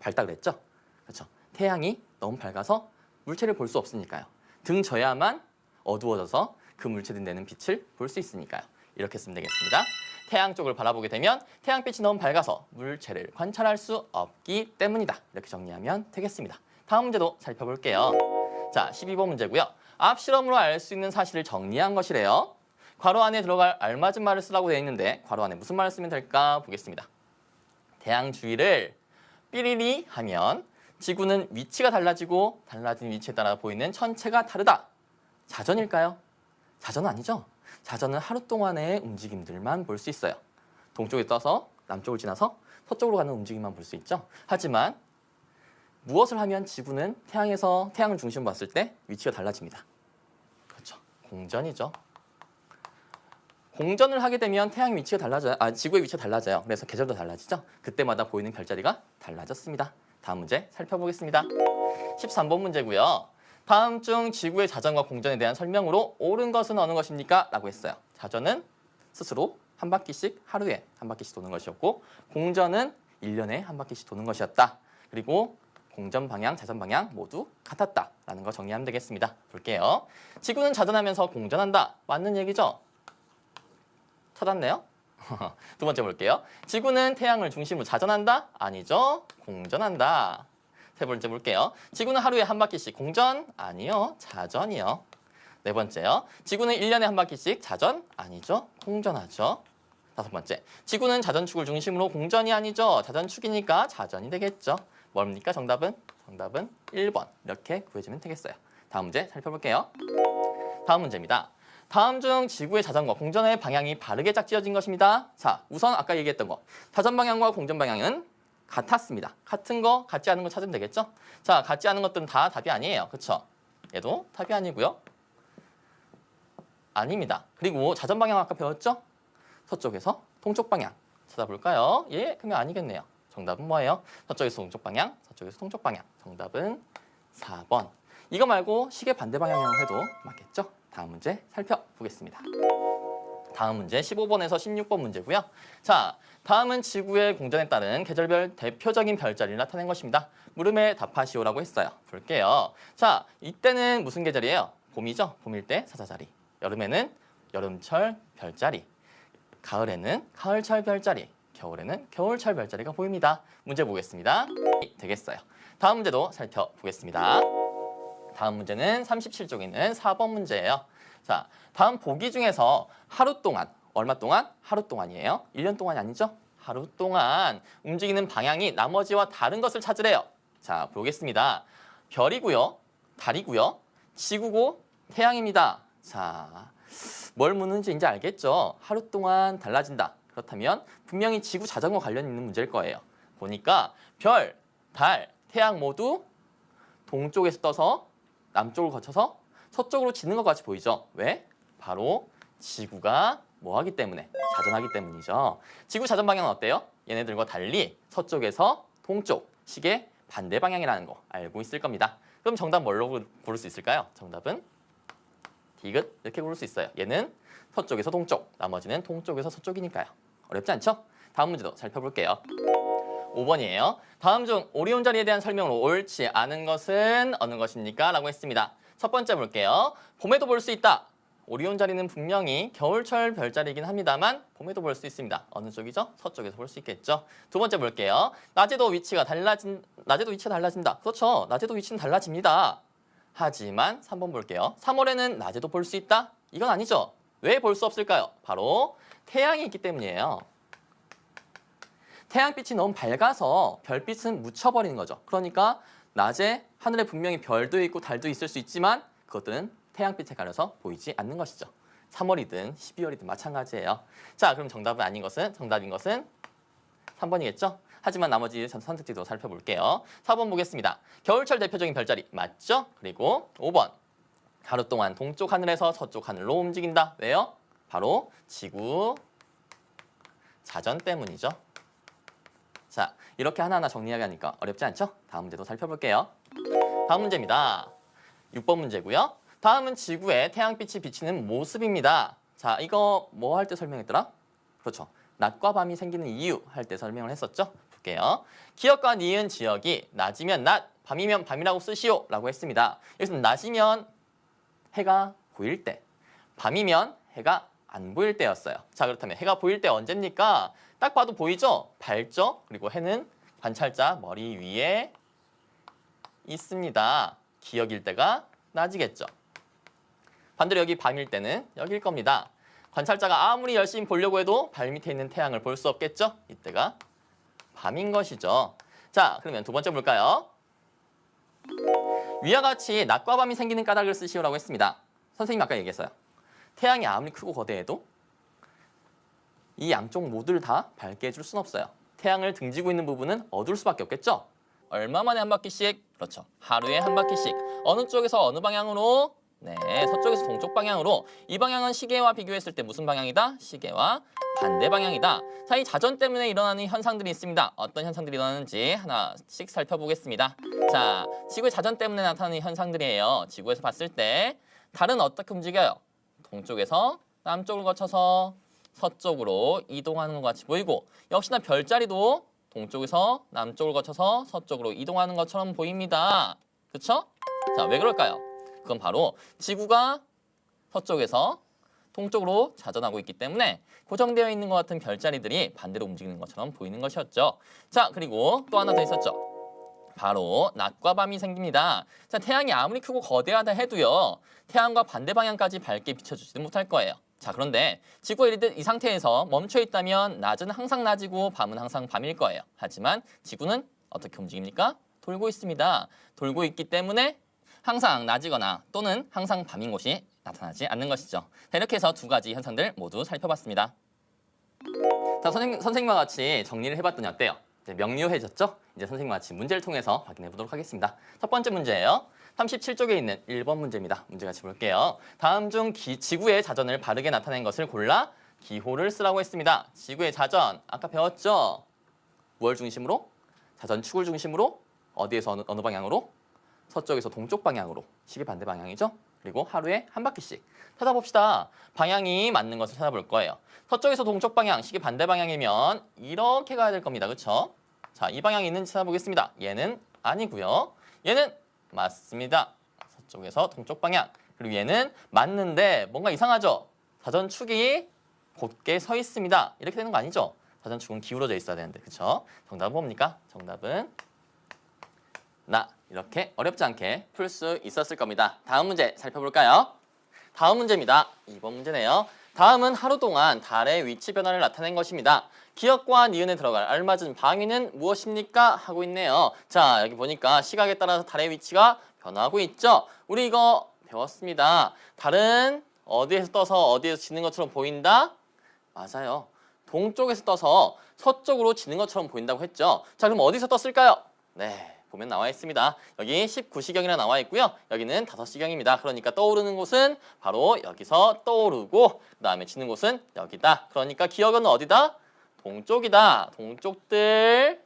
밝다 그랬죠? 그렇죠. 태양이 너무 밝아서 물체를 볼 수 없으니까요. 등져야만 어두워져서 그 물체들이 내는 빛을 볼 수 있으니까요. 이렇게 쓰면 되겠습니다. 태양 쪽을 바라보게 되면 태양빛이 너무 밝아서 물체를 관찰할 수 없기 때문이다. 이렇게 정리하면 되겠습니다. 다음 문제도 살펴볼게요. 자, 12번 문제고요. 앞 실험으로 알 수 있는 사실을 정리한 것이래요. 괄호 안에 들어갈 알맞은 말을 쓰라고 되어 있는데 괄호 안에 무슨 말을 쓰면 될까 보겠습니다. 태양 주위를 삐리리 하면 지구는 위치가 달라지고 달라진 위치에 따라 보이는 천체가 다르다. 자전일까요? 자전은 아니죠. 자전은 하루 동안의 움직임들만 볼 수 있어요. 동쪽에 떠서 남쪽을 지나서 서쪽으로 가는 움직임만 볼 수 있죠. 하지만 무엇을 하면 지구는 태양을 중심으로 봤을 때 위치가 달라집니다. 그렇죠. 공전이죠. 공전을 하게 되면 태양의 위치가 달라져요. 지구의 위치가 달라져요. 그래서 계절도 달라지죠. 그때마다 보이는 별자리가 달라졌습니다. 다음 문제 살펴보겠습니다. 13번 문제고요. 다음 중 지구의 자전과 공전에 대한 설명으로 옳은 것은 어느 것입니까? 라고 했어요. 자전은 스스로 한 바퀴씩 하루에 한 바퀴씩 도는 것이었고 공전은 1년에 한 바퀴씩 도는 것이었다. 그리고 공전 방향, 자전 방향 모두 같았다라는 거 정리하면 되겠습니다. 볼게요. 지구는 자전하면서 공전한다. 맞는 얘기죠? 찾았네요? 두 번째 볼게요. 지구는 태양을 중심으로 자전한다? 아니죠. 공전한다. 세 번째 볼게요. 지구는 하루에 한 바퀴씩 공전? 아니요. 자전이요. 네 번째요. 지구는 1년에 한 바퀴씩 자전? 아니죠. 공전하죠. 다섯 번째. 지구는 자전축을 중심으로 공전이 아니죠. 자전축이니까 자전이 되겠죠. 뭡니까? 정답은 1번. 이렇게 구해주면 되겠어요. 다음 문제 살펴볼게요. 다음 문제입니다. 다음 중 지구의 자전거 공전의 방향이 바르게 짝지어진 것입니다. 자, 우선 아까 얘기했던 거 자전 방향과 공전 방향은 같았습니다. 같은 거, 같지 않은 거 찾으면 되겠죠? 자, 같지 않은 것들은 다 답이 아니에요. 그쵸? 얘도 답이 아니고요. 아닙니다. 그리고 자전 방향 아까 배웠죠? 서쪽에서 동쪽 방향 찾아볼까요? 예, 그러면 아니겠네요. 정답은 뭐예요? 서쪽에서 동쪽 방향, 서쪽에서 동쪽 방향. 정답은 4번. 이거 말고 시계 반대 방향으로 해도 맞겠죠? 다음 문제 살펴보겠습니다. 다음 문제 15번에서 16번 문제고요. 자, 다음은 지구의 공전에 따른 계절별 대표적인 별자리를 나타낸 것입니다. 물음에 답하시오라고 했어요. 볼게요. 자, 이때는 무슨 계절이에요? 봄이죠? 봄일 때 사자자리. 여름에는 여름철 별자리. 가을에는 가을철 별자리. 겨울에는 겨울철 별자리가 보입니다. 문제 보겠습니다. 되겠어요. 다음 문제도 살펴보겠습니다. 다음 문제는 37쪽에 있는 4번 문제예요. 자, 다음 보기 중에서 하루 동안, 얼마 동안? 하루 동안이에요. 1년 동안이 아니죠? 하루 동안 움직이는 방향이 나머지와 다른 것을 찾으래요. 자, 보겠습니다. 별이고요, 달이고요, 지구고 태양입니다. 자, 뭘 묻는지 이제 알겠죠? 하루 동안 달라진다. 그렇다면 분명히 지구 자전거 관련 있는 문제일 거예요. 보니까 별, 달, 태양 모두 동쪽에서 떠서 남쪽을 거쳐서 서쪽으로 지는 것 같이 보이죠? 왜? 바로 지구가 뭐하기 때문에? 자전하기 때문이죠. 지구 자전 방향은 어때요? 얘네들과 달리 서쪽에서 동쪽, 시계 반대 방향이라는 거 알고 있을 겁니다. 그럼 정답 뭘로 고를 수 있을까요? 정답은 디귿 이렇게 고를 수 있어요. 얘는 서쪽에서 동쪽, 나머지는 동쪽에서 서쪽이니까요. 어렵지 않죠? 다음 문제도 살펴볼게요. 5번이에요. 다음 중 오리온 자리에 대한 설명으로 옳지 않은 것은 어느 것입니까? 라고 했습니다. 첫 번째 볼게요. 봄에도 볼 수 있다. 오리온 자리는 분명히 겨울철 별자리이긴 합니다만 봄에도 볼 수 있습니다. 어느 쪽이죠? 서쪽에서 볼 수 있겠죠. 두 번째 볼게요. 낮에도 위치가 달라진다. 그렇죠. 낮에도 위치는 달라집니다. 하지만 3번 볼게요. 3월에는 낮에도 볼 수 있다? 이건 아니죠. 왜 볼 수 없을까요? 바로 태양이 있기 때문이에요. 태양빛이 너무 밝아서 별빛은 묻혀버리는 거죠. 그러니까 낮에 하늘에 분명히 별도 있고 달도 있을 수 있지만 그것들은 태양빛에 가려서 보이지 않는 것이죠. 3월이든 12월이든 마찬가지예요. 자, 그럼 정답인 것은 3번이겠죠? 하지만 나머지 선택지도 살펴볼게요. 4번 보겠습니다. 겨울철 대표적인 별자리 맞죠? 그리고 5번. 하루 동안 동쪽 하늘에서 서쪽 하늘로 움직인다. 왜요? 바로 지구 자전 때문이죠. 자, 이렇게 하나하나 정리하게 하니까 어렵지 않죠? 다음 문제도 살펴볼게요. 다음 문제입니다. 6번 문제고요. 다음은 지구에 태양빛이 비치는 모습입니다. 자, 이거 뭐 할 때 설명했더라? 그렇죠. 낮과 밤이 생기는 이유 할 때 설명을 했었죠? 볼게요. 기역과 니은 지역이 낮이면 낮, 밤이면 밤이라고 쓰시오 라고 했습니다. 여기서 낮이면 해가 보일 때, 밤이면 해가 안 보일 때였어요. 자, 그렇다면 해가 보일 때 언제입니까? 딱 봐도 보이죠? 밝죠? 그리고 해는 관찰자 머리 위에 있습니다. 기역일 때가 낮이겠죠. 반대로 여기 밤일 때는 여길 겁니다. 관찰자가 아무리 열심히 보려고 해도 발 밑에 있는 태양을 볼 수 없겠죠? 이때가 밤인 것이죠. 자, 그러면 두 번째 볼까요? 위와 같이 낮과 밤이 생기는 까닭을 쓰시오라고 했습니다. 선생님 아까 얘기했어요. 태양이 아무리 크고 거대해도 이 양쪽 모두를 다 밝게 해줄 수는 없어요. 태양을 등지고 있는 부분은 어두울 수밖에 없겠죠? 얼마 만에 한 바퀴씩? 그렇죠. 하루에 한 바퀴씩. 어느 쪽에서 어느 방향으로? 네, 서쪽에서 동쪽 방향으로. 이 방향은 시계와 비교했을 때 무슨 방향이다? 시계와 반대 방향이다. 자, 이 자전 때문에 일어나는 현상들이 있습니다. 어떤 현상들이 일어나는지 하나씩 살펴보겠습니다. 자, 지구의 자전 때문에 나타나는 현상들이에요. 지구에서 봤을 때 달은 어떻게 움직여요? 동쪽에서 남쪽을 거쳐서 서쪽으로 이동하는 것 같이 보이고, 역시나 별자리도 동쪽에서 남쪽을 거쳐서 서쪽으로 이동하는 것처럼 보입니다. 그렇죠? 자, 왜 그럴까요? 그건 바로 지구가 서쪽에서 동쪽으로 자전하고 있기 때문에 고정되어 있는 것 같은 별자리들이 반대로 움직이는 것처럼 보이는 것이었죠. 자, 그리고 또 하나 더 있었죠. 바로 낮과 밤이 생깁니다. 자, 태양이 아무리 크고 거대하다 해도요, 태양과 반대 방향까지 밝게 비춰주지는 못할 거예요. 자, 그런데 지구가 이 상태에서 멈춰 있다면 낮은 항상 낮이고 밤은 항상 밤일 거예요. 하지만 지구는 어떻게 움직입니까? 돌고 있습니다. 돌고 있기 때문에 항상 낮이거나 또는 항상 밤인 곳이 나타나지 않는 것이죠. 자, 이렇게 해서 두 가지 현상들 모두 살펴봤습니다. 자, 선생님과 같이 정리를 해봤더니 어때요? 이제 명료해졌죠? 이제 선생님과 같이 문제를 통해서 확인해 보도록 하겠습니다. 첫 번째 문제예요. 37쪽에 있는 1번 문제입니다. 문제 같이 볼게요. 다음 중 지구의 자전을 바르게 나타낸 것을 골라 기호를 쓰라고 했습니다. 지구의 자전, 아까 배웠죠? 무얼 중심으로? 자전축을 중심으로? 어디에서 어느 방향으로? 서쪽에서 동쪽 방향으로. 시계 반대 방향이죠? 그리고 하루에 한 바퀴씩. 찾아봅시다. 방향이 맞는 것을 찾아볼 거예요. 서쪽에서 동쪽 방향, 시계 반대 방향이면 이렇게 가야 될 겁니다. 그렇죠? 자, 이 방향이 있는지 찾아보겠습니다. 얘는 아니고요. 얘는 맞습니다. 서쪽에서 동쪽 방향. 그리고 얘는 맞는데 뭔가 이상하죠? 자전축이 곧게 서 있습니다. 이렇게 되는 거 아니죠? 자전축은 기울어져 있어야 되는데. 그렇죠? 정답은 뭡니까? 정답은 나. 이렇게 어렵지 않게 풀 수 있었을 겁니다. 다음 문제 살펴볼까요? 다음 문제입니다. 2번 문제네요. 다음은 하루 동안 달의 위치 변화를 나타낸 것입니다. 기역과 니은에 들어갈 알맞은 방위는 무엇입니까? 하고 있네요. 자, 여기 보니까 시각에 따라서 달의 위치가 변화하고 있죠? 우리 이거 배웠습니다. 달은 어디에서 떠서 어디에서 지는 것처럼 보인다? 맞아요. 동쪽에서 떠서 서쪽으로 지는 것처럼 보인다고 했죠? 자, 그럼 어디서 떴을까요? 네. 보면 나와 있습니다. 여기 19시경이라 나와 있고요. 여기는 5시경입니다. 그러니까 떠오르는 곳은 바로 여기서 떠오르고 그 다음에 지는 곳은 여기다. 그러니까 기억은 어디다? 동쪽이다. 동쪽들.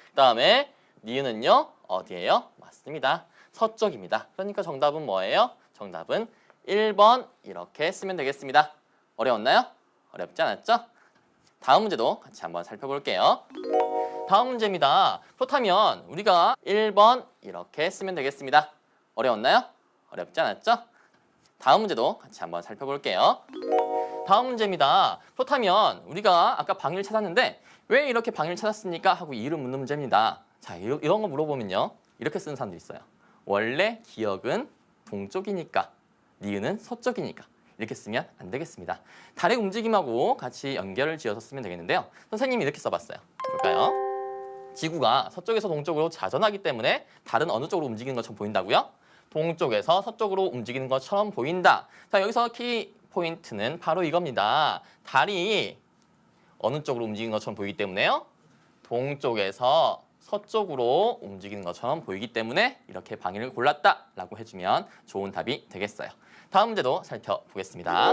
그 다음에 니은은요? 어디예요? 맞습니다. 서쪽입니다. 그러니까 정답은 뭐예요? 정답은 1번 이렇게 쓰면 되겠습니다. 어려웠나요? 어렵지 않았죠? 다음 문제도 같이 한번 살펴볼게요. 다음 문제입니다. 그렇다면 우리가 1번 이렇게 쓰면 되겠습니다. 어려웠나요? 어렵지 않았죠? 다음 문제도 같이 한번 살펴볼게요. 다음 문제입니다. 그렇다면 우리가 아까 방위를 찾았는데 왜 이렇게 방위를 찾았습니까? 하고 이유를 묻는 문제입니다. 자, 이런 거 물어보면요. 이렇게 쓰는 사람도 있어요. 원래 기역은 동쪽이니까, 니은은 서쪽이니까. 이렇게 쓰면 안 되겠습니다. 달의 움직임하고 같이 연결을 지어서 쓰면 되겠는데요. 선생님이 이렇게 써봤어요. 볼까요? 지구가 서쪽에서 동쪽으로 자전하기 때문에 달은 어느 쪽으로 움직이는 것처럼 보인다고요? 동쪽에서 서쪽으로 움직이는 것처럼 보인다. 자, 여기서 키 포인트는 바로 이겁니다. 달이 어느 쪽으로 움직이는 것처럼 보이기 때문에요. 동쪽에서 서쪽으로 움직이는 것처럼 보이기 때문에 이렇게 방위를 골랐다라고 해주면 좋은 답이 되겠어요. 다음 문제도 살펴보겠습니다.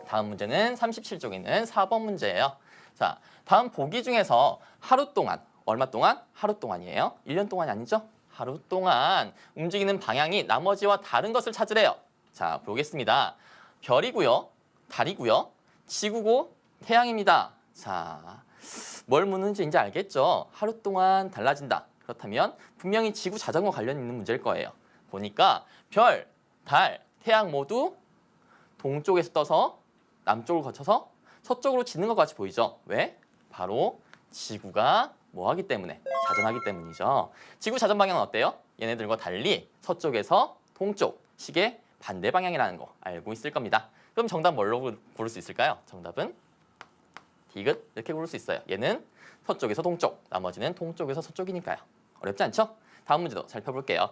다음 문제는 37쪽에 있는 4번 문제예요. 자, 다음 보기 중에서 하루 동안, 얼마 동안? 하루 동안이에요. 1년 동안이 아니죠? 하루 동안 움직이는 방향이 나머지와 다른 것을 찾으래요. 자, 보겠습니다. 별이고요, 달이고요, 지구고 태양입니다. 자, 뭘 묻는지 이제 알겠죠? 하루 동안 달라진다. 그렇다면 분명히 지구 자전과 관련 있는 문제일 거예요. 보니까 별, 달, 태양 모두 동쪽에서 떠서 남쪽을 거쳐서 서쪽으로 지는 것 같이 보이죠? 왜? 바로 지구가 뭐 하기 때문에? 자전하기 때문이죠. 지구 자전 방향은 어때요? 얘네들과 달리 서쪽에서 동쪽, 시계 반대 방향이라는 거 알고 있을 겁니다. 그럼 정답 뭘로 고를 수 있을까요? 정답은 디귿 이렇게 고를 수 있어요. 얘는 서쪽에서 동쪽, 나머지는 동쪽에서 서쪽이니까요. 어렵지 않죠? 다음 문제도 살펴볼게요.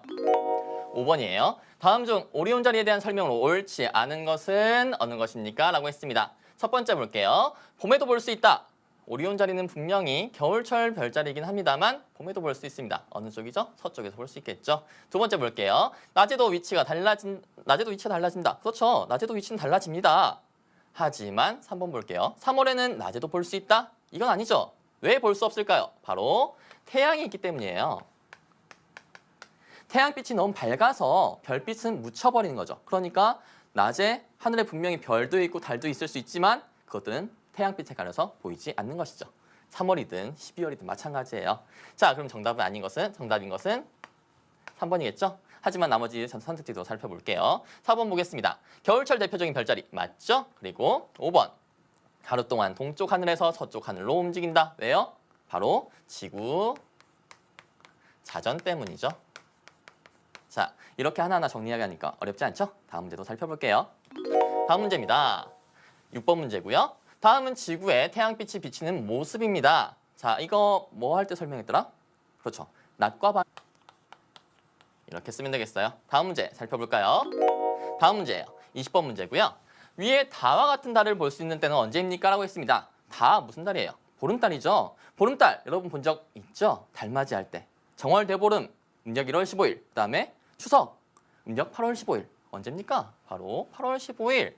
5번이에요. 다음 중 오리온 자리에 대한 설명으로 옳지 않은 것은 어느 것입니까? 라고 했습니다. 첫 번째 볼게요. 봄에도 볼 수 있다. 오리온 자리는 분명히 겨울철 별자리이긴 합니다만 봄에도 볼 수 있습니다. 어느 쪽이죠? 서쪽에서 볼 수 있겠죠. 두 번째 볼게요. 낮에도 위치가 달라진다. 그렇죠. 낮에도 위치는 달라집니다. 하지만 3번 볼게요. 3월에는 낮에도 볼 수 있다? 이건 아니죠. 왜 볼 수 없을까요? 바로 태양이 있기 때문이에요. 태양빛이 너무 밝아서 별빛은 묻혀버리는 거죠. 그러니까 낮에 하늘에 분명히 별도 있고 달도 있을 수 있지만 그것들은 태양빛에 가려서 보이지 않는 것이죠. 3월이든 12월이든 마찬가지예요. 자, 그럼 정답인 것은 3번이겠죠? 하지만 나머지 선택지도 살펴볼게요. 4번 보겠습니다. 겨울철 대표적인 별자리 맞죠? 그리고 5번. 하루 동안 동쪽 하늘에서 서쪽 하늘로 움직인다. 왜요? 바로 지구 자전 때문이죠. 자, 이렇게 하나하나 정리하게 하니까 어렵지 않죠? 다음 문제도 살펴볼게요. 다음 문제입니다. 6번 문제고요. 다음은 지구에 태양빛이 비치는 모습입니다. 자, 이거 뭐 할 때 설명했더라? 그렇죠. 낮과 밤. 이렇게 쓰면 되겠어요. 다음 문제 살펴볼까요? 다음 문제예요. 20번 문제고요. 위에 다와 같은 달을 볼 수 있는 때는 언제입니까? 라고 했습니다. 다 무슨 달이에요? 보름달이죠. 보름달 여러분 본 적 있죠? 달맞이할 때. 정월 대보름 음력 1월 15일. 그다음에 추석 음력 8월 15일. 언제입니까? 바로 8월 15일.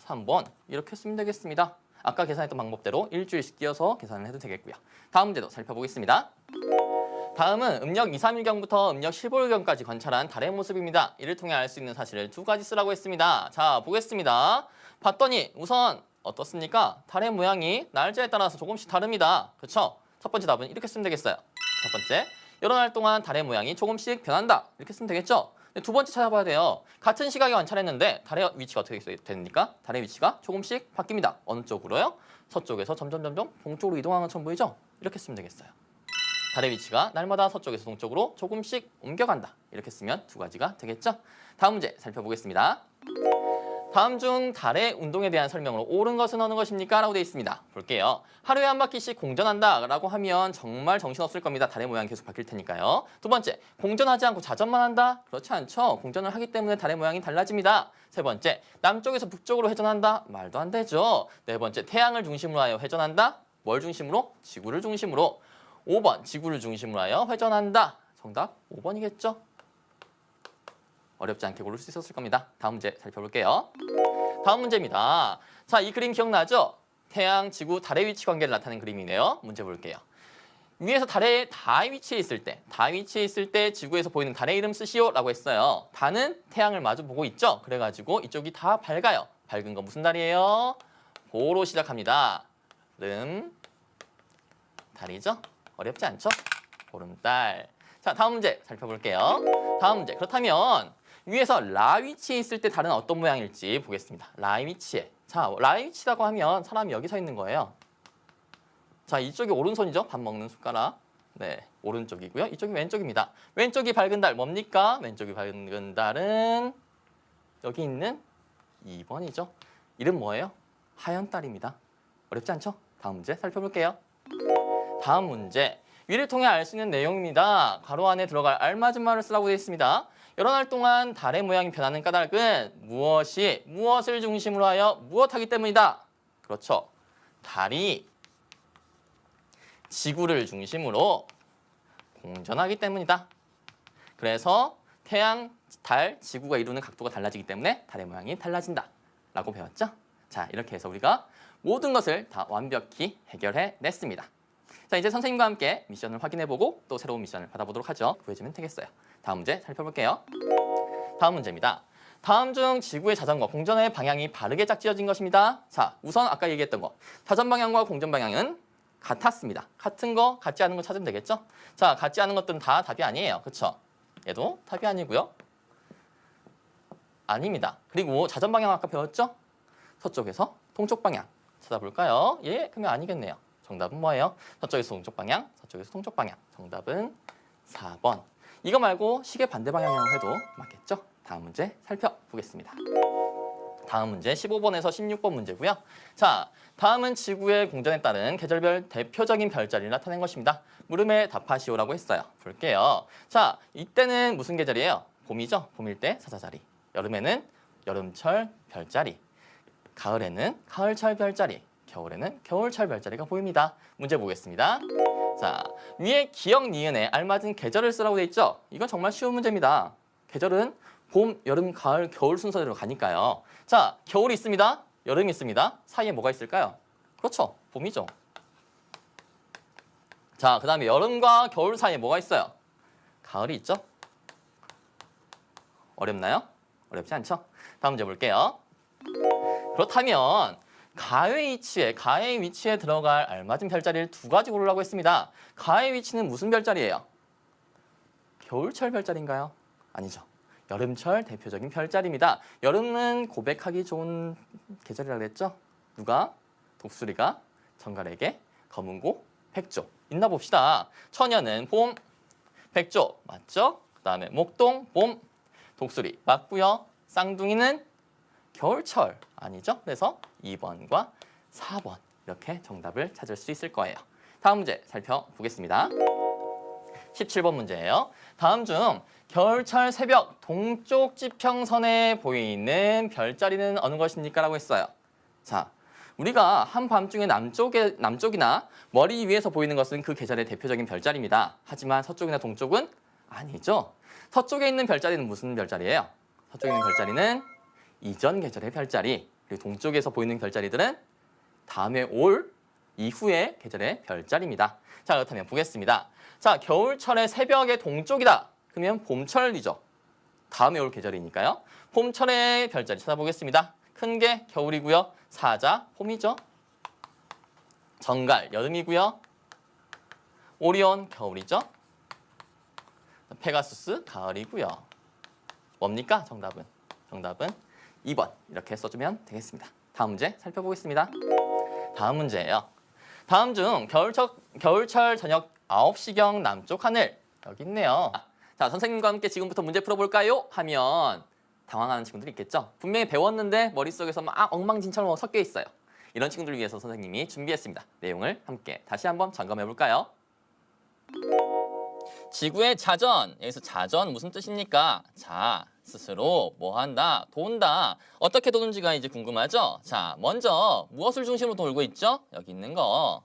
3번 이렇게 쓰면 되겠습니다. 아까 계산했던 방법대로 일주일씩 띄어서 계산을 해도 되겠고요. 다음 문제도 살펴보겠습니다. 다음은 음력 2, 3일경부터 음력 15일경까지 관찰한 달의 모습입니다. 이를 통해 알 수 있는 사실을 두 가지 쓰라고 했습니다. 자, 보겠습니다. 봤더니 우선 어떻습니까? 달의 모양이 날짜에 따라서 조금씩 다릅니다. 그렇죠? 첫 번째 답은 이렇게 쓰면 되겠어요. 첫 번째, 여러 날 동안 달의 모양이 조금씩 변한다. 이렇게 쓰면 되겠죠? 두 번째 찾아봐야 돼요. 같은 시각에 관찰했는데 달의 위치가 어떻게 됩니까? 달의 위치가 조금씩 바뀝니다. 어느 쪽으로요? 서쪽에서 점점 동쪽으로 이동하는 것처럼 보이죠? 이렇게 쓰면 되겠어요. 달의 위치가 날마다 서쪽에서 동쪽으로 조금씩 옮겨간다. 이렇게 쓰면 두 가지가 되겠죠? 다음 문제 살펴보겠습니다. 다음 중 달의 운동에 대한 설명으로 옳은 것은 어느 것입니까? 라고 되어 있습니다. 볼게요. 하루에 한 바퀴씩 공전한다 라고 하면 정말 정신없을 겁니다. 달의 모양이 계속 바뀔 테니까요. 두 번째, 공전하지 않고 자전만 한다? 그렇지 않죠. 공전을 하기 때문에 달의 모양이 달라집니다. 세 번째, 남쪽에서 북쪽으로 회전한다? 말도 안 되죠. 네 번째, 태양을 중심으로 하여 회전한다? 뭘 중심으로? 지구를 중심으로. 5번, 지구를 중심으로 하여 회전한다. 정답 5번이겠죠? 어렵지 않게 고를 수 있었을 겁니다. 다음 문제 살펴볼게요. 다음 문제입니다. 자, 이 그림 기억나죠? 태양, 지구, 달의 위치 관계를 나타낸 그림이네요. 문제 볼게요. 위에서 달의 다 위치에 있을 때 지구에서 보이는 달의 이름 쓰시오 라고 했어요. 달은 태양을 마주 보고 있죠? 그래가지고 이쪽이 다 밝아요. 밝은 건 무슨 달이에요? 보로 시작합니다. 달이죠? 어렵지 않죠? 보름달. 자, 다음 문제 살펴볼게요. 다음 문제. 그렇다면 위에서 라 위치에 있을 때 달은 어떤 모양일지 보겠습니다. 라 위치에. 자, 라 위치라고 하면 사람이 여기 서 있는 거예요. 자, 이쪽이 오른손이죠? 밥 먹는 숟가락. 네, 오른쪽이고요. 이쪽이 왼쪽입니다. 왼쪽이 밝은 달 뭡니까? 왼쪽이 밝은 달은 여기 있는 2번이죠. 이름 뭐예요? 하얀 달입니다. 어렵지 않죠? 다음 문제 살펴볼게요. 다음 문제. 위를 통해 알 수 있는 내용입니다. 가로 안에 들어갈 알맞은 말을 쓰라고 되어 있습니다. 여러 날 동안 달의 모양이 변하는 까닭은 무엇을 중심으로 하여 무엇하기 때문이다. 그렇죠. 달이 지구를 중심으로 공전하기 때문이다. 그래서 태양, 달, 지구가 이루는 각도가 달라지기 때문에 달의 모양이 달라진다. 라고 배웠죠? 자, 이렇게 해서 우리가 모든 것을 다 완벽히 해결해 냈습니다. 자, 이제 선생님과 함께 미션을 확인해보고 또 새로운 미션을 받아보도록 하죠. 구해주면 되겠어요. 다음 문제 살펴볼게요. 다음 문제입니다. 다음 중 지구의 자전거 공전의 방향이 바르게 짝지어진 것입니다. 자, 우선 아까 얘기했던 거. 자전 방향과 공전 방향은 같았습니다. 같은 거, 같지 않은 거 찾으면 되겠죠? 자, 같지 않은 것들은 다 답이 아니에요. 그쵸? 얘도 답이 아니고요. 아닙니다. 그리고 자전 방향 아까 배웠죠? 서쪽에서 동쪽 방향. 찾아볼까요? 예, 그러면 아니겠네요. 정답은 뭐예요? 서쪽에서 동쪽 방향, 서쪽에서 동쪽 방향. 정답은 4번. 이거 말고 시계 반대 방향으로 해도 맞겠죠? 다음 문제 살펴보겠습니다. 다음 문제 15번에서 16번 문제고요. 자, 다음은 지구의 공전에 따른 계절별 대표적인 별자리를 나타낸 것입니다. 물음에 답하시오라고 했어요. 볼게요. 자, 이때는 무슨 계절이에요? 봄이죠? 봄일 때 사자자리. 여름에는 여름철 별자리. 가을에는 가을철 별자리. 겨울에는 겨울철 별자리가 보입니다. 문제 보겠습니다. 자, 위에 기역, 니은에 알맞은 계절을 쓰라고 돼 있죠? 이건 정말 쉬운 문제입니다. 계절은 봄, 여름, 가을, 겨울 순서대로 가니까요. 자, 겨울이 있습니다. 여름이 있습니다. 사이에 뭐가 있을까요? 그렇죠. 봄이죠. 자, 그 다음에 여름과 겨울 사이에 뭐가 있어요? 가을이 있죠? 어렵나요? 어렵지 않죠? 다음 문제 볼게요. 그렇다면 가의 위치에 들어갈 알맞은 별자리를 두 가지 고르라고 했습니다. 가의 위치는 무슨 별자리예요? 겨울철 별자리인가요? 아니죠. 여름철 대표적인 별자리입니다. 여름은 고백하기 좋은 계절이라고 했죠? 누가? 독수리가 정갈에게 검은고 백조. 있나 봅시다. 처녀는 봄, 백조 맞죠? 그 다음에 목동, 봄, 독수리 맞고요. 쌍둥이는 겨울철 아니죠? 그래서 2번과 4번 이렇게 정답을 찾을 수 있을 거예요. 다음 문제 살펴보겠습니다. 17번 문제예요. 다음 중 겨울철 새벽 동쪽 지평선에 보이는 별자리는 어느 것입니까? 라고 했어요. 자, 우리가 한밤중에 남쪽이나 머리 위에서 보이는 것은 그 계절의 대표적인 별자리입니다. 하지만 서쪽이나 동쪽은 아니죠. 서쪽에 있는 별자리는 무슨 별자리예요? 서쪽에 있는 별자리는 이전 계절의 별자리, 그리고 동쪽에서 보이는 별자리들은 다음에 올 이후의 계절의 별자리입니다. 자, 그렇다면 보겠습니다. 자, 겨울철의 새벽의 동쪽이다. 그러면 봄철이죠. 다음에 올 계절이니까요. 봄철의 별자리 찾아보겠습니다. 큰 게 겨울이고요. 사자, 봄이죠. 정갈, 여름이고요. 오리온, 겨울이죠. 페가수스, 가을이고요. 뭡니까? 정답은 2번 이렇게 써주면 되겠습니다. 다음 문제 살펴보겠습니다. 다음 문제예요. 다음 중 겨울철 저녁 9시경 남쪽 하늘 여기 있네요. 자, 선생님과 함께 지금부터 문제 풀어볼까요? 하면 당황하는 친구들이 있겠죠. 분명히 배웠는데 머릿속에서 막 엉망진창으로 섞여 있어요. 이런 친구들을 위해서 선생님이 준비했습니다. 내용을 함께 다시 한번 점검해 볼까요? 지구의 자전, 여기서 자전 무슨 뜻입니까? 자, 스스로 뭐 한다? 돈다. 어떻게 도는지가 이제 궁금하죠? 자, 먼저 무엇을 중심으로 돌고 있죠? 여기 있는 거.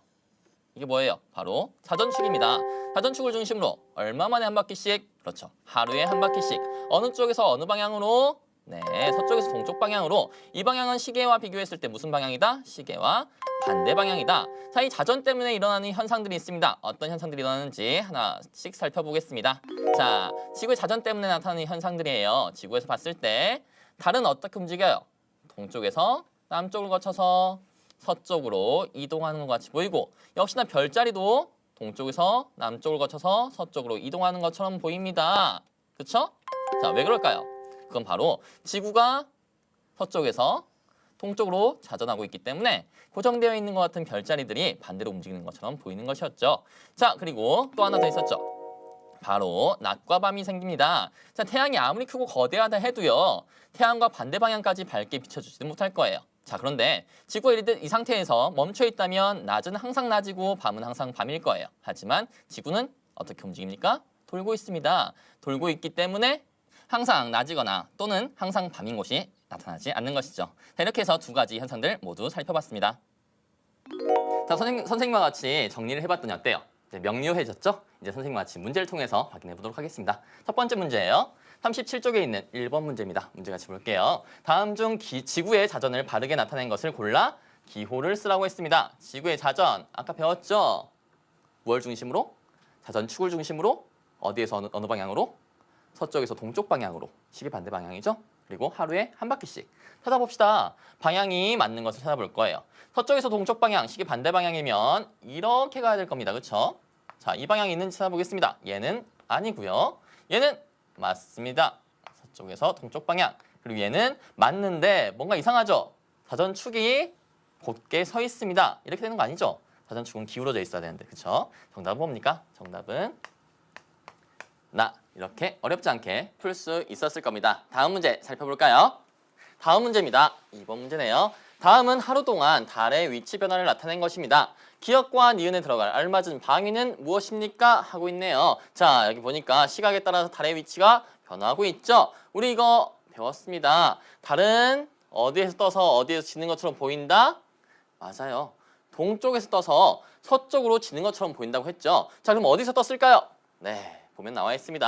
이게 뭐예요? 바로 자전축입니다. 자전축을 중심으로 얼마 만에 한 바퀴씩? 그렇죠. 하루에 한 바퀴씩. 어느 쪽에서 어느 방향으로? 네, 서쪽에서 동쪽 방향으로. 이 방향은 시계와 비교했을 때 무슨 방향이다? 시계와 반대 방향이다. 자, 이 자전 때문에 일어나는 현상들이 있습니다. 어떤 현상들이 일어나는지 하나씩 살펴보겠습니다. 자, 지구의 자전 때문에 나타나는 현상들이에요. 지구에서 봤을 때 달은 어떻게 움직여요? 동쪽에서 남쪽을 거쳐서 서쪽으로 이동하는 것 같이 보이고, 역시나 별자리도 동쪽에서 남쪽을 거쳐서 서쪽으로 이동하는 것처럼 보입니다. 그렇죠? 자, 왜 그럴까요? 그건 바로 지구가 서쪽에서 동쪽으로 자전하고 있기 때문에 고정되어 있는 것 같은 별자리들이 반대로 움직이는 것처럼 보이는 것이었죠. 자, 그리고 또 하나 더 있었죠. 바로 낮과 밤이 생깁니다. 자, 태양이 아무리 크고 거대하다 해도요, 태양과 반대 방향까지 밝게 비춰주지는 못할 거예요. 자, 그런데 지구가 이 상태에서 멈춰 있다면 낮은 항상 낮이고 밤은 항상 밤일 거예요. 하지만 지구는 어떻게 움직입니까? 돌고 있습니다. 돌고 있기 때문에 항상 낮이거나 또는 항상 밤인 곳이 나타나지 않는 것이죠. 자, 이렇게 해서 두 가지 현상들 모두 살펴봤습니다. 자, 선생님과 같이 정리를 해봤더니 어때요? 이제 명료해졌죠? 이제 선생님과 같이 문제를 통해서 확인해 보도록 하겠습니다. 첫 번째 문제예요. 37쪽에 있는 1번 문제입니다. 문제 같이 볼게요. 다음 중 지구의 자전을 바르게 나타낸 것을 골라 기호를 쓰라고 했습니다. 지구의 자전, 아까 배웠죠? 무엇 중심으로? 자전축을 중심으로? 어디에서 어느 방향으로? 서쪽에서 동쪽 방향으로. 시계 반대 방향이죠? 그리고 하루에 한 바퀴씩. 찾아봅시다. 방향이 맞는 것을 찾아볼 거예요. 서쪽에서 동쪽 방향, 시계 반대 방향이면 이렇게 가야 될 겁니다. 그렇죠? 자, 이 방향이 있는지 찾아보겠습니다. 얘는 아니고요. 얘는 맞습니다. 서쪽에서 동쪽 방향. 그리고 얘는 맞는데 뭔가 이상하죠? 자전축이 곧게 서 있습니다. 이렇게 되는 거 아니죠? 자전축은 기울어져 있어야 되는데. 그렇죠? 정답은 뭡니까? 정답은 이렇게 어렵지 않게 풀 수 있었을 겁니다. 다음 문제 살펴볼까요? 다음 문제입니다. 2번 문제네요. 다음은 하루 동안 달의 위치 변화를 나타낸 것입니다. 기역과 니은에 들어갈 알맞은 방위는 무엇입니까? 하고 있네요. 자, 여기 보니까 시각에 따라서 달의 위치가 변화하고 있죠? 우리 이거 배웠습니다. 달은 어디에서 떠서 어디에서 지는 것처럼 보인다? 맞아요. 동쪽에서 떠서 서쪽으로 지는 것처럼 보인다고 했죠? 자, 그럼 어디서 떴을까요? 네, 보면 나와 있습니다.